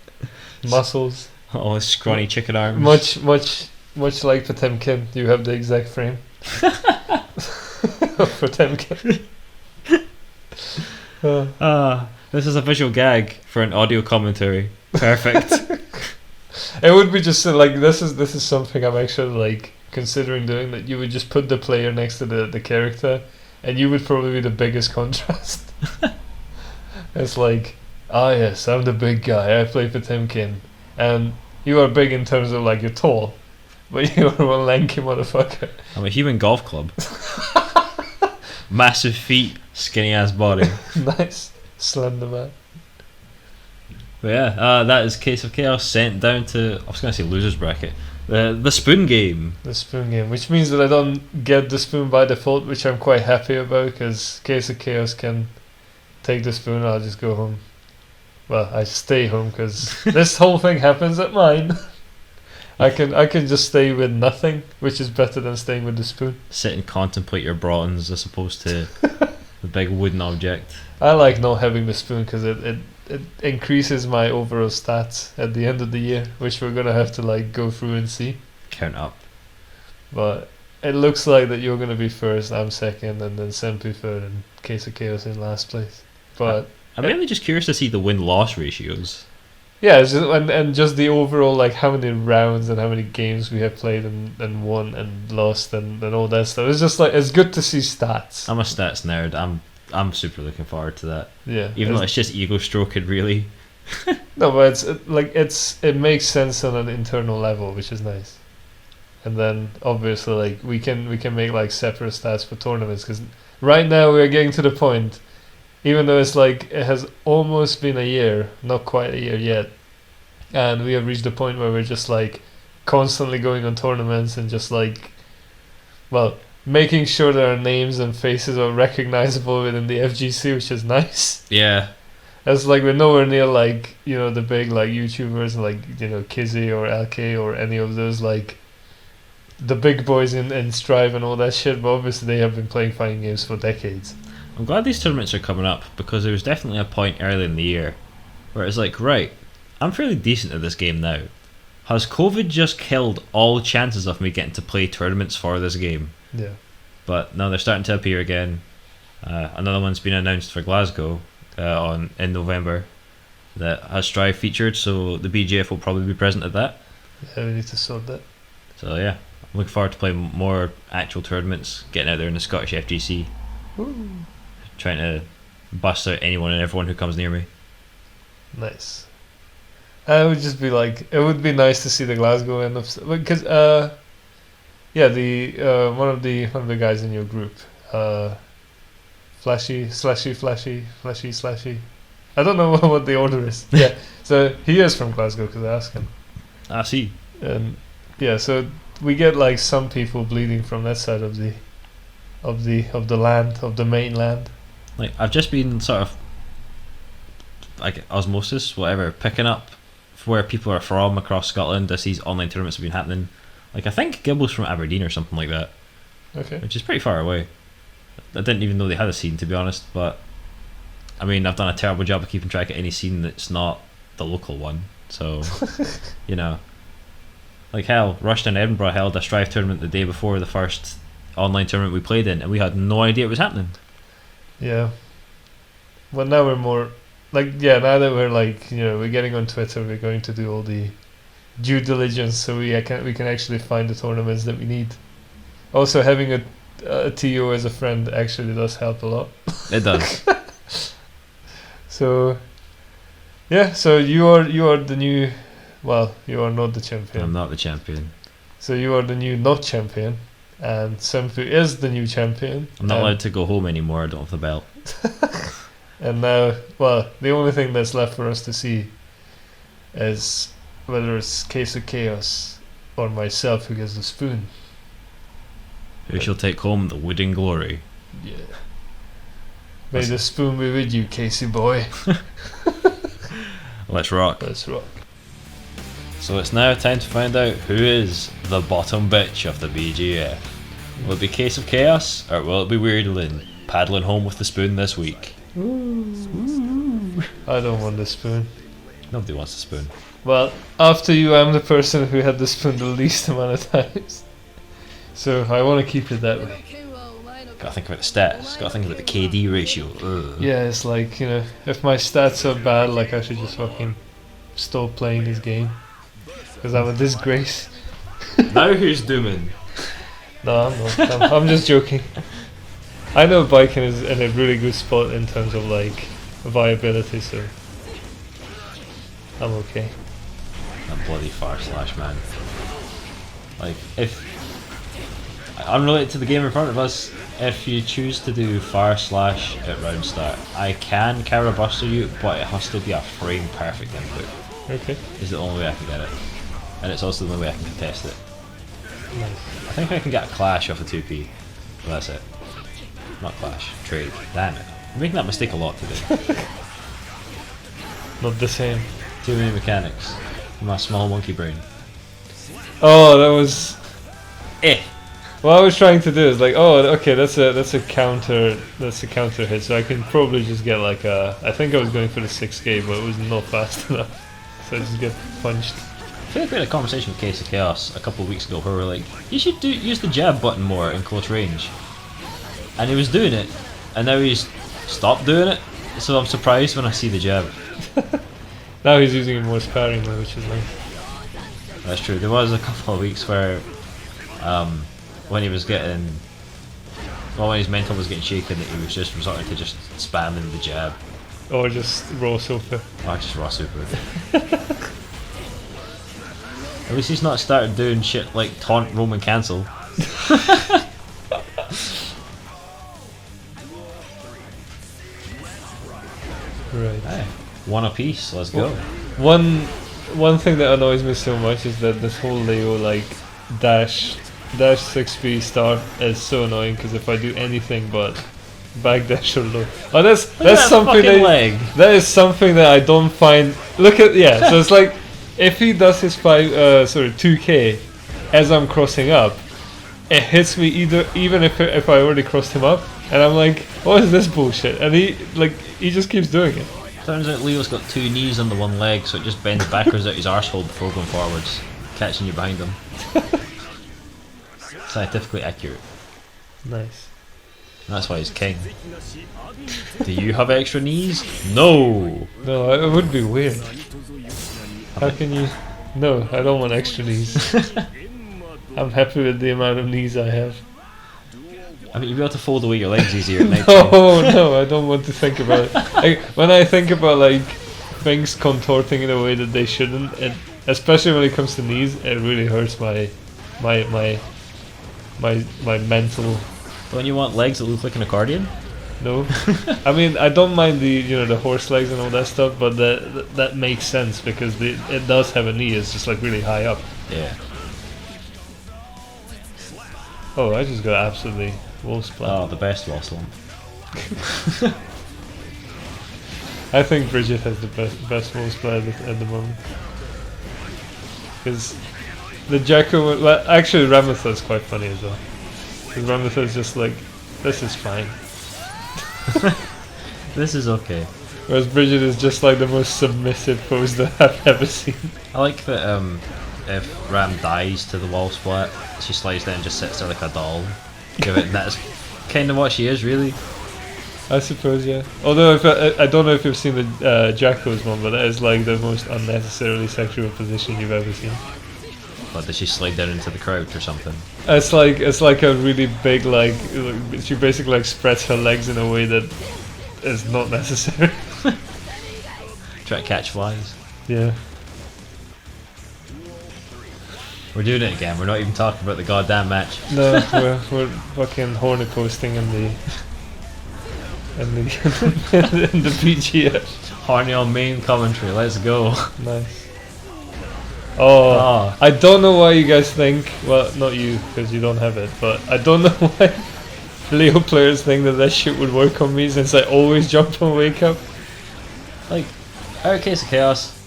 muscles. All those scrawny chicken arms. Much like Potemkin, you have the exact frame. Potemkin. This is a visual gag for an audio commentary. Perfect. It would be just like this is something I'm actually like considering doing. That you would just put the player next to the character, and you would probably be the biggest contrast. It's like, yes, I'm the big guy. I play Potemkin, and you are big in terms of like you're tall, but you are one lanky motherfucker. I'm a human golf club. Massive feet, skinny ass body. Nice, slender man. But yeah, that is Case of Chaos sent down to, I was going to say losers bracket, the spoon game. The spoon game, which means that I don't get the spoon by default, which I'm quite happy about because Case of Chaos can take the spoon. I'll just go home. Well, I stay home because this whole thing happens at mine. I can just stay with nothing, which is better than staying with the spoon. Sit and contemplate your bronze as opposed to the big wooden object. I like not having the spoon because it increases my overall stats at the end of the year, which we're gonna have to like go through and see. Count up. But it looks like that you're gonna be first, I'm second, and then Senpuu third, and Case of Chaos in last place. But I'm really just curious to see the win-loss ratios. yeah, it's just, and just the overall like how many rounds and how many games we have played and won and lost and all that stuff. It's just like it's good to see stats. I'm a stats nerd. I'm super looking forward to that. Yeah, Even though it's just ego stroking, really. no, but it makes sense on an internal level, which is nice. And then obviously like we can make like separate stats for tournaments because right now we are getting to the point, even though it's like it has almost been a year, not quite a year yet, and we have reached the point where we're just like constantly going on tournaments and just like, well, making sure that our names and faces are recognizable within the FGC, which is nice. Yeah. It's like we're nowhere near like, you know, the big like YouTubers like, you know, Kizzy or LK or any of those like the big boys in Strive and all that shit, but obviously they have been playing fighting games for decades. I'm glad these tournaments are coming up because there was definitely a point early in the year where it's like, right, I'm fairly decent at this game now. Has COVID just killed all chances of me getting to play tournaments for this game? Yeah. But now they're starting to appear again. Another one's been announced for Glasgow in November that has Strive featured, so the BGF will probably be present at that. Yeah, we need to sort that. So yeah, I'm looking forward to playing more actual tournaments, getting out there in the Scottish FGC. Ooh. Trying to bust out anyone and everyone who comes near me. Nice. It would just be like, it would be nice to see the Glasgow end of, because yeah, the one of the guys in your group, Flashy. I don't know what the order is. Yeah, so he is from Glasgow because I asked him. I see. And yeah, so we get like some people bleeding from that side of the land, of the mainland. Like I've just been sort of like osmosis, whatever, picking up where people are from across Scotland as these online tournaments have been happening. Like I think Gibble's from Aberdeen or something like that. Okay. Which is pretty far away. I didn't even know they had a scene, to be honest, but I mean I've done a terrible job of keeping track of any scene that's not the local one. So you know. Like hell, Rushden Edinburgh held a Strive tournament the day before the first online tournament we played in, and we had no idea it was happening. Yeah. Well, now we're more like now that we're like we're getting on Twitter, we're going to do all the due diligence so we can actually find the tournaments that we need. Also, having a TO as a friend actually does help a lot. It does. So yeah, so you are the new. Well, you are not the champion. I'm not the champion. So you are the new not champion, and Senpuu is the new champion. I'm not allowed to go home anymore. I don't have the belt. And now, well, the only thing that's left for us to see is whether it's Case of Chaos or myself who gets the spoon. Who shall take home the wooden glory? Yeah. May the spoon be with you, Casey boy. Let's rock. Let's rock. So it's now time to find out who is the bottom bitch of the BGF. Will it be Case of Chaos, or will it be Weirdling paddling home with the spoon this week? Ooh. I don't want the spoon. Nobody wants the spoon. Well, after you, I'm the person who had the spoon the least amount of times. So I want to keep it that way. Gotta think about the stats, gotta think about the KD ratio. Ugh. Yeah, it's like, if my stats are bad, like I should just fucking stop playing this game. Because I'm a disgrace. Now who's dooming? No, I'm not. I'm just joking. I know biking is in a really good spot in terms of like viability, so I'm okay. That bloody far slash, man. Like, if unrelated to the game in front of us, if you choose to do fire slash at round start, I can Carabuster you, but it has to be a frame perfect input. Okay. Is the only way I can get it, and it's also the only way I can contest it. Nice. I think I can get a clash off a 2P, but that's it. Not clash, trade. Damn it! I'm making that mistake a lot today. Not the same. Too many mechanics. My small monkey brain. Oh, that was. Eh. What I was trying to do is like, oh, okay, that's a counter hit, so I can probably just get like a. I think I was going for the 6K, but it was not fast enough, so I just get punched. I feel like we had a conversation with Case of Chaos a couple of weeks ago where we were like, you should use the jab button more in close range. And he was doing it, and now he's stopped doing it, so I'm surprised when I see the jab. Now he's using it more sparingly, which is nice. That's true. There was a couple of weeks where, when he was getting, when his mental was getting shaken, that he was just resorting to just spamming the jab. Or just raw super. Or just raw super. At least he's not started doing shit like taunt, roam and cancel. Right. Hey, one apiece, let's go. One thing that annoys me so much is that this whole Leo like dash 6B start is so annoying because if I do anything but backdash or low, oh that's something that is something that I don't find. Look at so it's like if he does his 2K as I'm crossing up, it hits me even if I already crossed him up, and I'm like, what is this bullshit? And he just keeps doing it. Turns out Leo's got two knees on the one leg, so it just bends backwards out his arsehole before going forwards, catching you behind him. Scientifically accurate. Nice. And that's why he's king. Do you have extra knees? No! No, it would be weird. How can you... No, I don't want extra knees. I'm happy with the amount of knees I have. I mean, you'll be able to fold away your legs easier at night. No, I don't want to think about it. When I think about like things contorting in a way that they shouldn't, especially when it comes to knees, it really hurts my mental. Don't you want legs that look like an accordion? No, I mean I don't mind the horse legs and all that stuff, but that makes sense because it does have a knee. It's just like really high up. Yeah. Oh, I just got absolutely wall splat. Oh, the best wall slump. I think Bridget has the best wall splat at the moment. Because the Jacko, well, actually Ramatha is quite funny as well. Because Ramatha is just like, this is fine. This is okay. Whereas Bridget is just like the most submissive pose that I've ever seen. I like that if Ram dies to the wall splat, she slides down and just sits there like a doll. Given that's kind of what she is, really. I suppose, yeah. Although if I don't know if you've seen the Jacko's one, but that is like the most unnecessarily sexual position you've ever seen. But does she slide down into the crouch or something? It's like a really big like she basically like spreads her legs in a way that is not necessary. Try to catch flies. Yeah. We're doing it again. We're not even talking about the goddamn match. No, we're fucking horny posting in the in the BGF. Horny on main commentary. Let's go. Nice. Oh, I don't know why you guys think. Well, not you, because you don't have it. But I don't know why Leo players think that shit would work on me, since I always jump and wake up. Like, our Case of Chaos,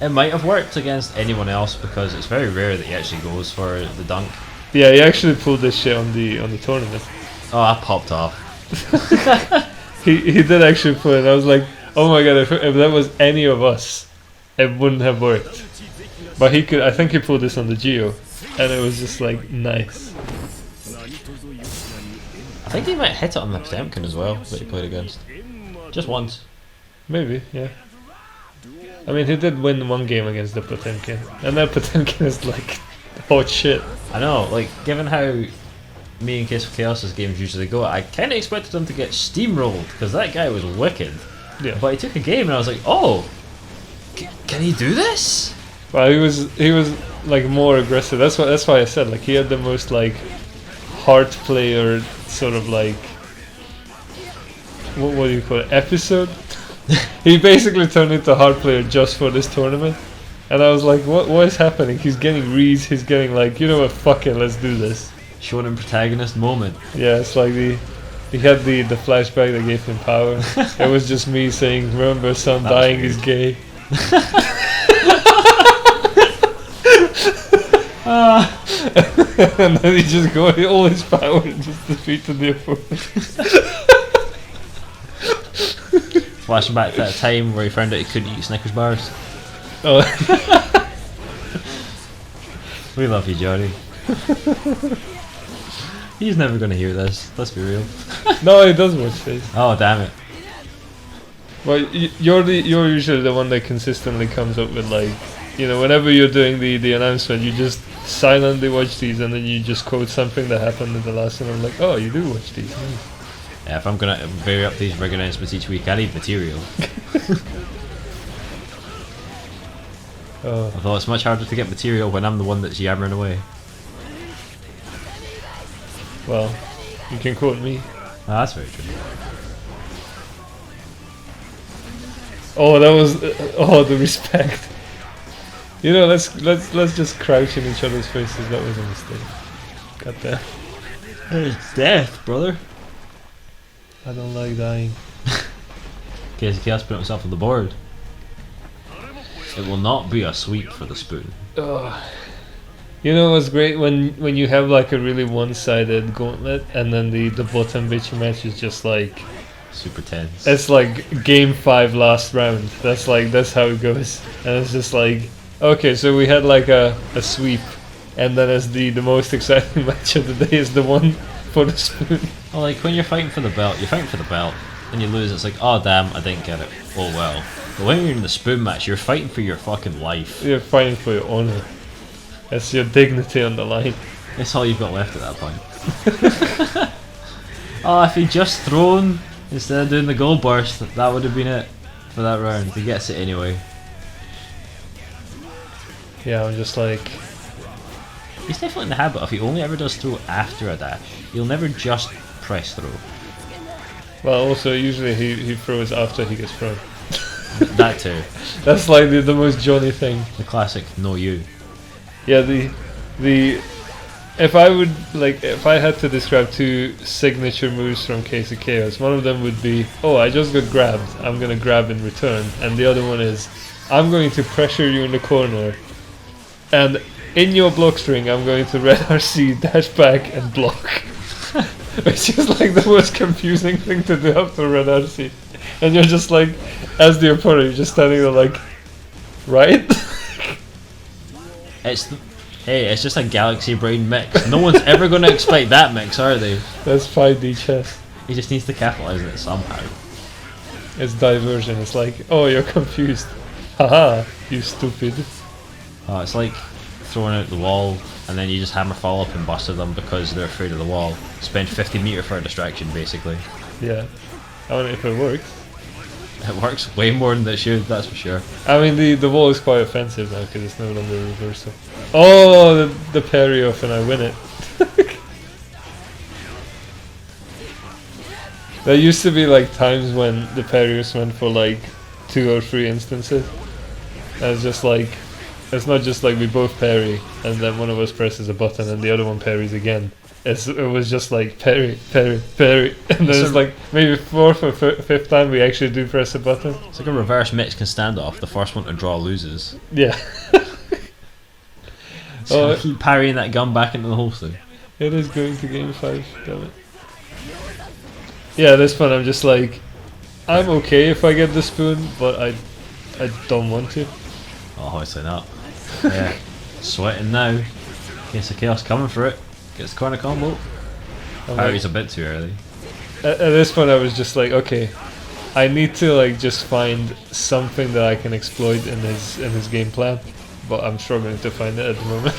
it might have worked against anyone else because it's very rare that he actually goes for the dunk. Yeah, he actually pulled this shit on the tournament. Oh, I popped off. He did actually pull it. I was like, oh my god, if that was any of us, it wouldn't have worked. But he could. I think he pulled this on the Geo, and it was just like nice. I think he might hit it on the Potemkin as well that he played against. Just once. Maybe, yeah. I mean, he did win one game against the Potemkin, and that Potemkin is like hot shit. I know, like, given how me and Case of Chaos's games usually go, I kind of expected him to get steamrolled because that guy was wicked. Yeah. But he took a game and I was like, oh, can he do this? Well, he was like more aggressive. That's why I said like he had the most like hard player sort of like what do you call it, episode. He basically turned into a hard player just for this tournament, and I was like, what is happening? He's getting reads. He's getting like, you know what, fuck it, let's do this. Shonen protagonist moment. Yeah, it's like he had the flashback that gave him power. It was just me saying, remember, son, dying is gay. And then he just got all his power and just defeated the opponent. Flashing back to that time where he found out he couldn't eat Snickers bars. Oh. We love you, Johnny. He's never going to hear this, let's be real. No, he does watch this. Oh, damn it. Well, you're usually the one that consistently comes up with like, you know, whenever you're doing the announcement, you just silently watch these and then you just quote something that happened in the last one. I'm like, oh, you do watch these. Yeah, if I'm going to vary up these rig announcements each week, I need material. Oh. Although it's much harder to get material when I'm the one that's yammering away. Well, you can quote me. Oh, that's very true. Oh, that was the respect. You know, let's just crouch in each other's faces. That was a mistake. God damn. It's death, brother. I don't like dying. Case of Chaos put himself on the board. It will not be a sweep for the spoon. Oh. You know what's great when you have like a really one-sided gauntlet and then the Bottonbiichi Match is just like super tense. It's like game 5 last round. That's how it goes. And it's just like, okay, so we had like a sweep, and then as the most exciting match of the day is the one for the spoon. Well, like when you're fighting for the belt, and you lose, it's like, oh damn, I didn't get it. Oh well. But when you're in the spoon match, you're fighting for your fucking life. You're fighting for your honor. It's your dignity on the line. That's all you've got left at that point. Oh, if he'd just thrown instead of doing the gold burst, that would have been it for that round. He gets it anyway. Yeah, I'm just like... He's definitely in the habit of he only ever does throw after a dash. He'll never just press throw. Well, also, usually he throws after he gets thrown. That too. That's like the most Johnny thing. The classic, no you. Yeah, if I had to describe 2 signature moves from Case of Chaos, one of them would be, oh, I just got grabbed, I'm gonna grab in return, and the other one is, I'm going to pressure you in the corner, and in your block string I'm going to red RC, dash back, and block. Which is like the most confusing thing to do after red RC. And you're just like, as the opponent, you're just standing there like, right? It's Hey, it's just a Galaxy Brain mix. No one's ever going to expect that mix, are they? That's 5D chess. He just needs to capitalize on it somehow. It's diversion. It's like, oh, you're confused. Haha, you stupid. Oh, it's like throwing out the wall and then you just hammer follow up and buster them because they're afraid of the wall. Spend 50 meter for a distraction, basically. Yeah. I wonder if it works. It works way more than it should, that's for sure. I mean, the wall is quite offensive now because it's no longer reversal. Oh, the parry off and I win it. There used to be like times when the parry was meant for like 2 or 3 instances. And it's just like, it's not just like we both parry and then one of us presses a button and the other one parries again. It was just like parry, parry, parry, and then it's like maybe 4th or 5th time we actually do press a button. It's like a reverse Mexican standoff. The first one to draw loses. Yeah. So keep parrying that gun back into the holster. It is going to game 5, damn it. Yeah, this one I'm just like, I'm okay if I get the spoon, but I don't want to. Oh, obviously not. Yeah, sweating now. Case of Chaos coming for it. Gets corner combo. Parry's a bit too early. At this point I was just like, okay, I need to like just find something that I can exploit in his game plan, but I'm struggling to find it at the moment.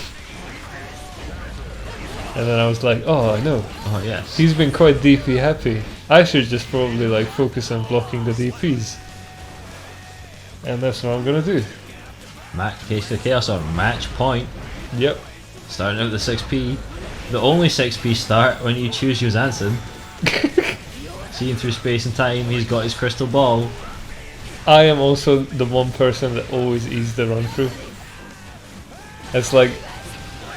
And then I was like, oh, I know. Oh yes. He's been quite DP happy. I should just probably like focus on blocking the DPs. And that's what I'm gonna do. Case of Chaos on match point. Yep. Starting out the 6p. The only 6p start when you choose Yuuzhansen. Seeing through space and time, he's got his crystal ball. I am also the one person that always eats the run through. It's like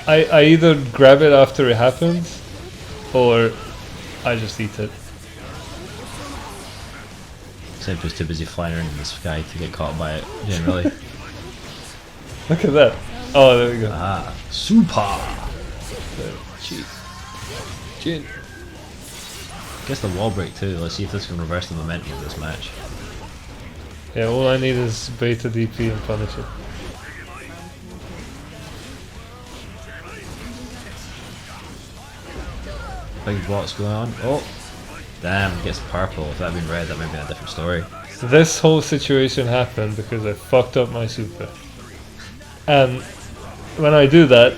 I either grab it after it happens or I just eat it. Senpuu's too busy flying around in the sky to get caught by it, generally. Look at that. Oh, there we go. Ah, super! Cheat. Chin. Guess the wall break too. Let's see if this can reverse the momentum of this match. Yeah, all I need is beta DP and punish it. Big blocks going on. Oh! Damn, gets purple. If that had been red, that might have been a different story. So this whole situation happened because I fucked up my super. And when I do that,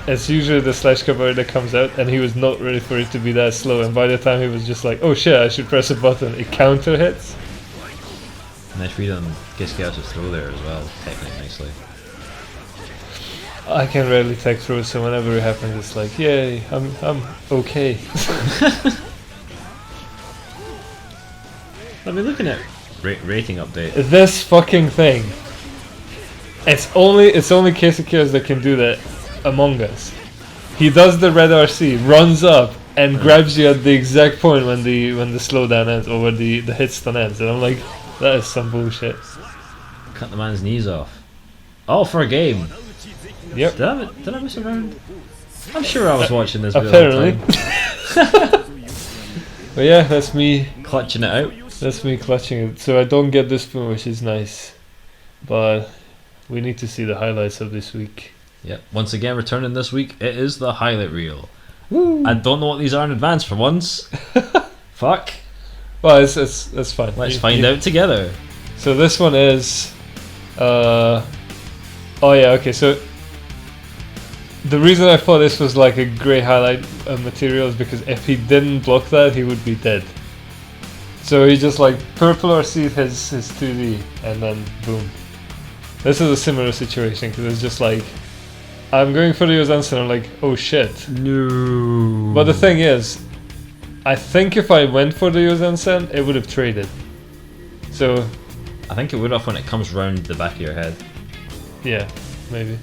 it's usually the slash cover that comes out, and he was not ready for it to be that slow, and by the time he was just like, oh shit, I should press a button, it counter hits. Nice read on Chaos' throw there as well, technically nicely. I can rarely tech through, so whenever it happens it's like, yay, I'm okay. I've been looking at rating update. This fucking thing. It's only Chaos that can do that among us. He does the red RC, runs up, and grabs you at the exact point when the slowdown ends, or when the hit stun ends, and I'm like, that is some bullshit. Cut the man's knees off. All for a game. Yep. Did I miss a round? I'm sure I was watching this video apparently. all the time. But yeah, that's me Clutching it out. That's me clutching it. So I don't get this spoon, which is nice. But we need to see the highlights of this week. Yep. Once again, returning this week, it is the highlight reel. Woo. I don't know what these are in advance for once. Fuck. Well, that's fine. Let's find out together. So this one is... oh yeah, okay, so... The reason I thought this was like a great highlight material is because if he didn't block that, he would be dead. So he just like purple RC'd his 2D and then boom. This is a similar situation because it's just like I'm going for the Yuuzhansen and I'm like, oh shit. No. But the thing is, I think if I went for the Yuuzhansen, it would have traded. So I think it would have when it comes round the back of your head. Yeah, maybe.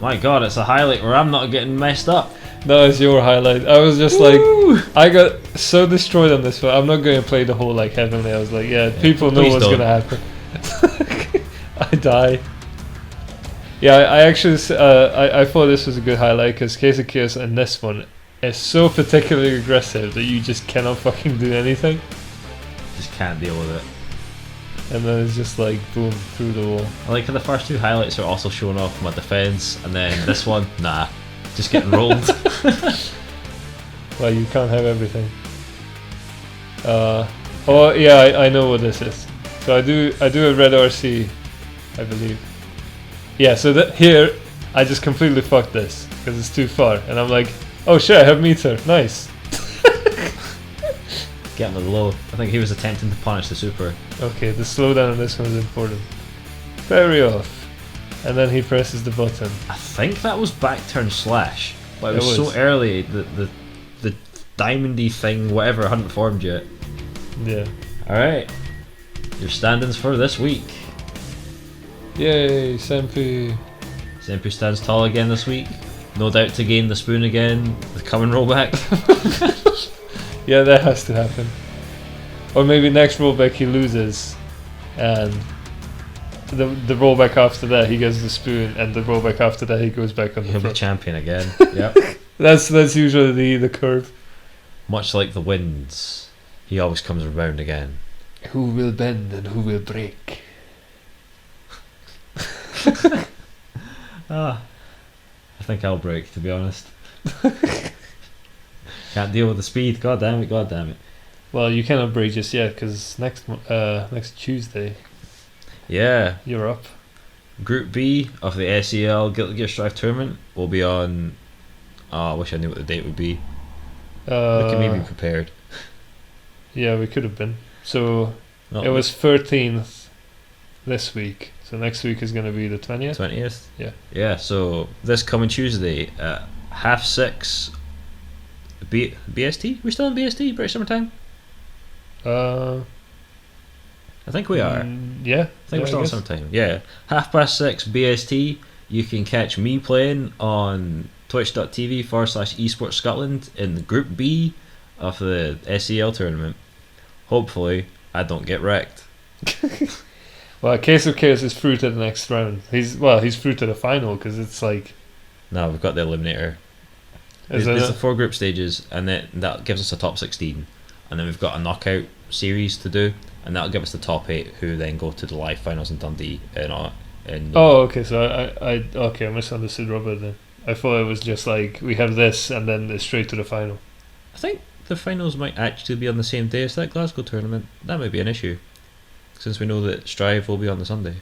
My god, it's a highlight where I'm not getting messed up. That was your highlight. I was just Woo! like, I got so destroyed on this one. I'm not going to play the whole like heavenly. I was like, yeah, people know what's going to happen. I die. Yeah, I actually, I thought this was a good highlight because Case of Chaos and this one is so particularly aggressive that you just cannot fucking do anything. Just can't deal with it. and then it's just like boom through the wall. I like how the first 2 highlights are also showing off my defence, and then this one, nah, just getting rolled. Well, you can't have everything. Oh yeah, I know what this is. So I do a red RC, I believe. Yeah, so here I just completely fucked this because it's too far, and I'm like, oh shit, I have meter, nice. Getting the low. I think he was attempting to punish the super. Okay, the slowdown on this one is important. Very off. And then he presses the button. I think that was back turn slash, but it was was. so early that the diamondy thing, whatever, hadn't formed yet. Yeah. Alright, your standings for this week. Yay, Senpuu. Senpuu stands tall again this week. No doubt to gain the spoon again with coming rollback. Yeah, that has to happen. Or maybe next rollback he loses, and the rollback after that he gets the spoon, and the rollback after that he goes back on the He'll be front. champion again. Yep. That's usually the curve. Much like the winds, he always comes around again. Who will bend and who will break? I think I'll break, to be honest. Can't deal with the speed. God damn it! God damn it! Well, you cannot break just yet because next Tuesday Yeah. you're up. Group B of the SEL Guilty Gear Strive tournament will be on. Oh, I wish I knew what the date would be. Look at me be prepared. Yeah, we could have been. So Not it was 13th this week. So next week is going to be the 20th. 20th. Yeah. Yeah. So this coming Tuesday at 6:30. BST? We're still in BST, British Summer Time? I think we are. Yeah. I think we're still in summertime. Yeah. 6:30 BST. You can catch me playing on twitch.tv/esports Scotland in the Group B of the SEL tournament. Hopefully, I don't get wrecked. Well, Case of Chaos is through to the next round. He's through to the final because it's like. No, we've got the eliminator. There's the 4 group stages, and then that gives us a top 16, and then we've got a knockout series to do, and that'll give us the top 8, who then go to the live finals in Dundee. Oh, okay. So I misunderstood Robert then. I thought it was just like we have this, and then it's straight to the final. I think the finals might actually be on the same day as that Glasgow tournament. That might be an issue, since we know that Strive will be on the Sunday.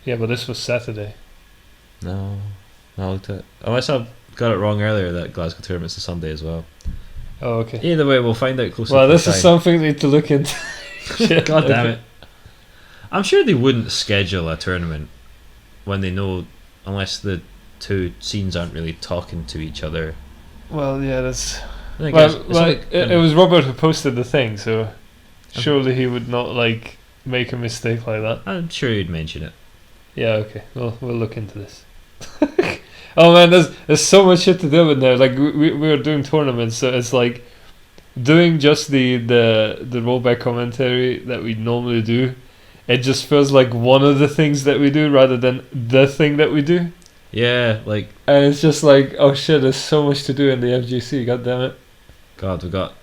Yeah, but this was Saturday. No, I looked at it. Unless I've got it wrong earlier that Glasgow tournament's a Sunday as well. Oh, okay. Either way, we'll find out closer. Well, to this the is time. something we need to look into. Shit, God damn okay. it! I'm sure they wouldn't schedule a tournament when they know, unless the 2 scenes aren't really talking to each other. Well, yeah, that's. I think It was Robert who posted the thing, so surely he would not like make a mistake like that. I'm sure you'd mention it. Yeah, okay. We'll look into this. Oh man, there's so much shit to do in there. Like we were doing tournaments, so it's like doing just the rollback commentary that we normally do. It just feels like one of the things that we do rather than the thing that we do. Yeah, like, And it's just like, oh shit, there's so much to do in the FGC. God damn it. God, we've got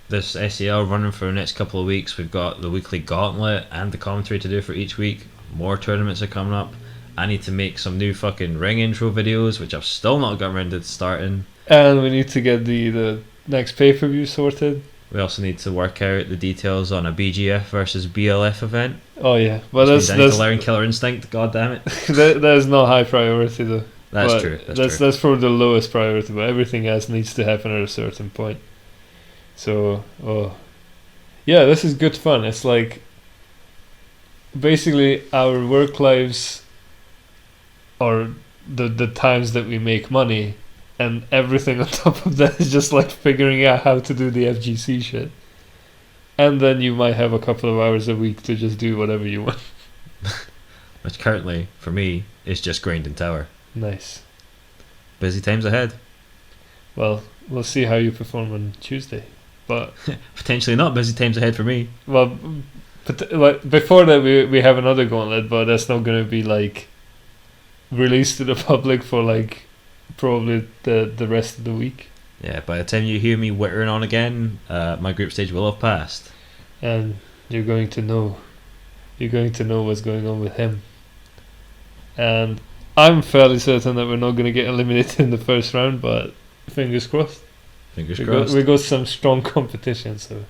this SEL running for the next couple of weeks. We've got the weekly gauntlet and the commentary to do for each week. More tournaments are coming up. I need to make some new fucking ring intro videos, which I've still not got around to starting. And we need to get the next pay-per-view sorted. We also need to work out the details on a BGF versus BLF event. Oh yeah, well Which means I need to that's learn Killer Instinct. God damn it. that is not high priority though. That's But true. That's probably the lowest priority, but everything else needs to happen at a certain point. So, yeah, this is good fun. It's like basically our work lives are the times that we make money, and everything on top of that is just like figuring out how to do the FGC shit. And then you might have a couple of hours a week to just do whatever you want. Which currently, for me, is just grinding tower. Nice. Busy times ahead. Well, we'll see how you perform on Tuesday. But Potentially not busy times ahead for me. well, like before that we have another gauntlet, but that's not going to be like released to the public for like probably the rest of the week. Yeah, by the time you hear me whittering on again, my group stage will have passed. And you're going to know. You're going to know what's going on with him. And I'm fairly certain that we're not going to get eliminated in the first round, but fingers crossed. Fingers crossed. We got some strong competition, so.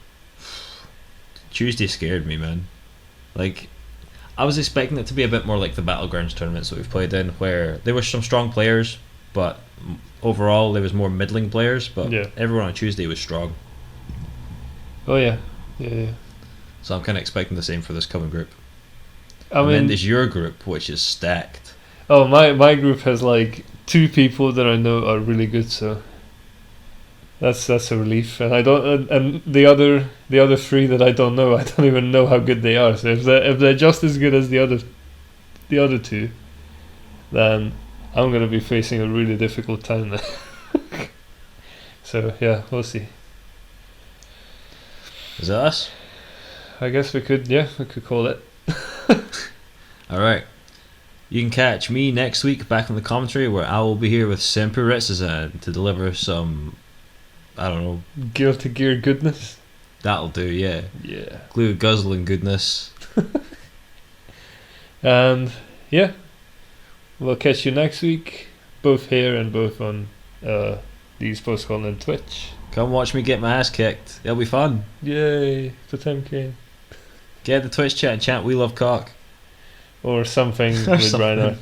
Tuesday scared me, man. Like, I was expecting it to be a bit more like the Battlegrounds tournaments that we've played in, where there were some strong players, but overall there was more middling players, but everyone on Tuesday was strong. Oh yeah. Yeah. So I'm kind of expecting the same for this coming group. And then there's your group, which is stacked. Oh, my group has like 2 people that I know are really good, so that's a relief. And I don't, and the other 3 that I don't know, I don't even know how good they are. So if they're just as good as the other 2, then I'm gonna be facing a really difficult time there. So yeah, we'll see. Is that us? I guess we could call it. Alright. You can catch me next week back in the commentary, where I will be here with Senpuu to deliver some, I don't know, Gear to gear goodness. That'll do, yeah. Yeah. Glue guzzling goodness. And yeah, we'll catch you next week, both here and both on the eSports Scotland and Twitch. Come watch me get my ass kicked. It'll be fun. Yay for Tim Kane. Get the Twitch chat and chant "We love cock" or something with Reinart.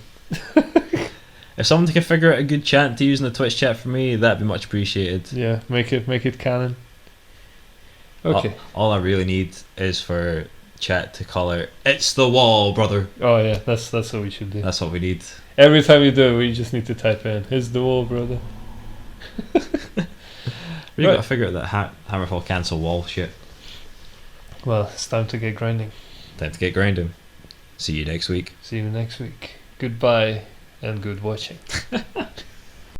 If someone can figure out a good chant to use in the Twitch chat for me, that'd be much appreciated. Yeah, make it canon. Okay. All I really need is for chat to call out, "It's the wall, brother." Oh yeah, that's what we should do. That's what we need. Every time you do it, we just need to type in, "It's the wall, brother." We gotta figure out that Hammerfall cancel wall shit. Well, it's time to get grinding. Time to get grinding. See you next week. See you next week. Goodbye and good watching.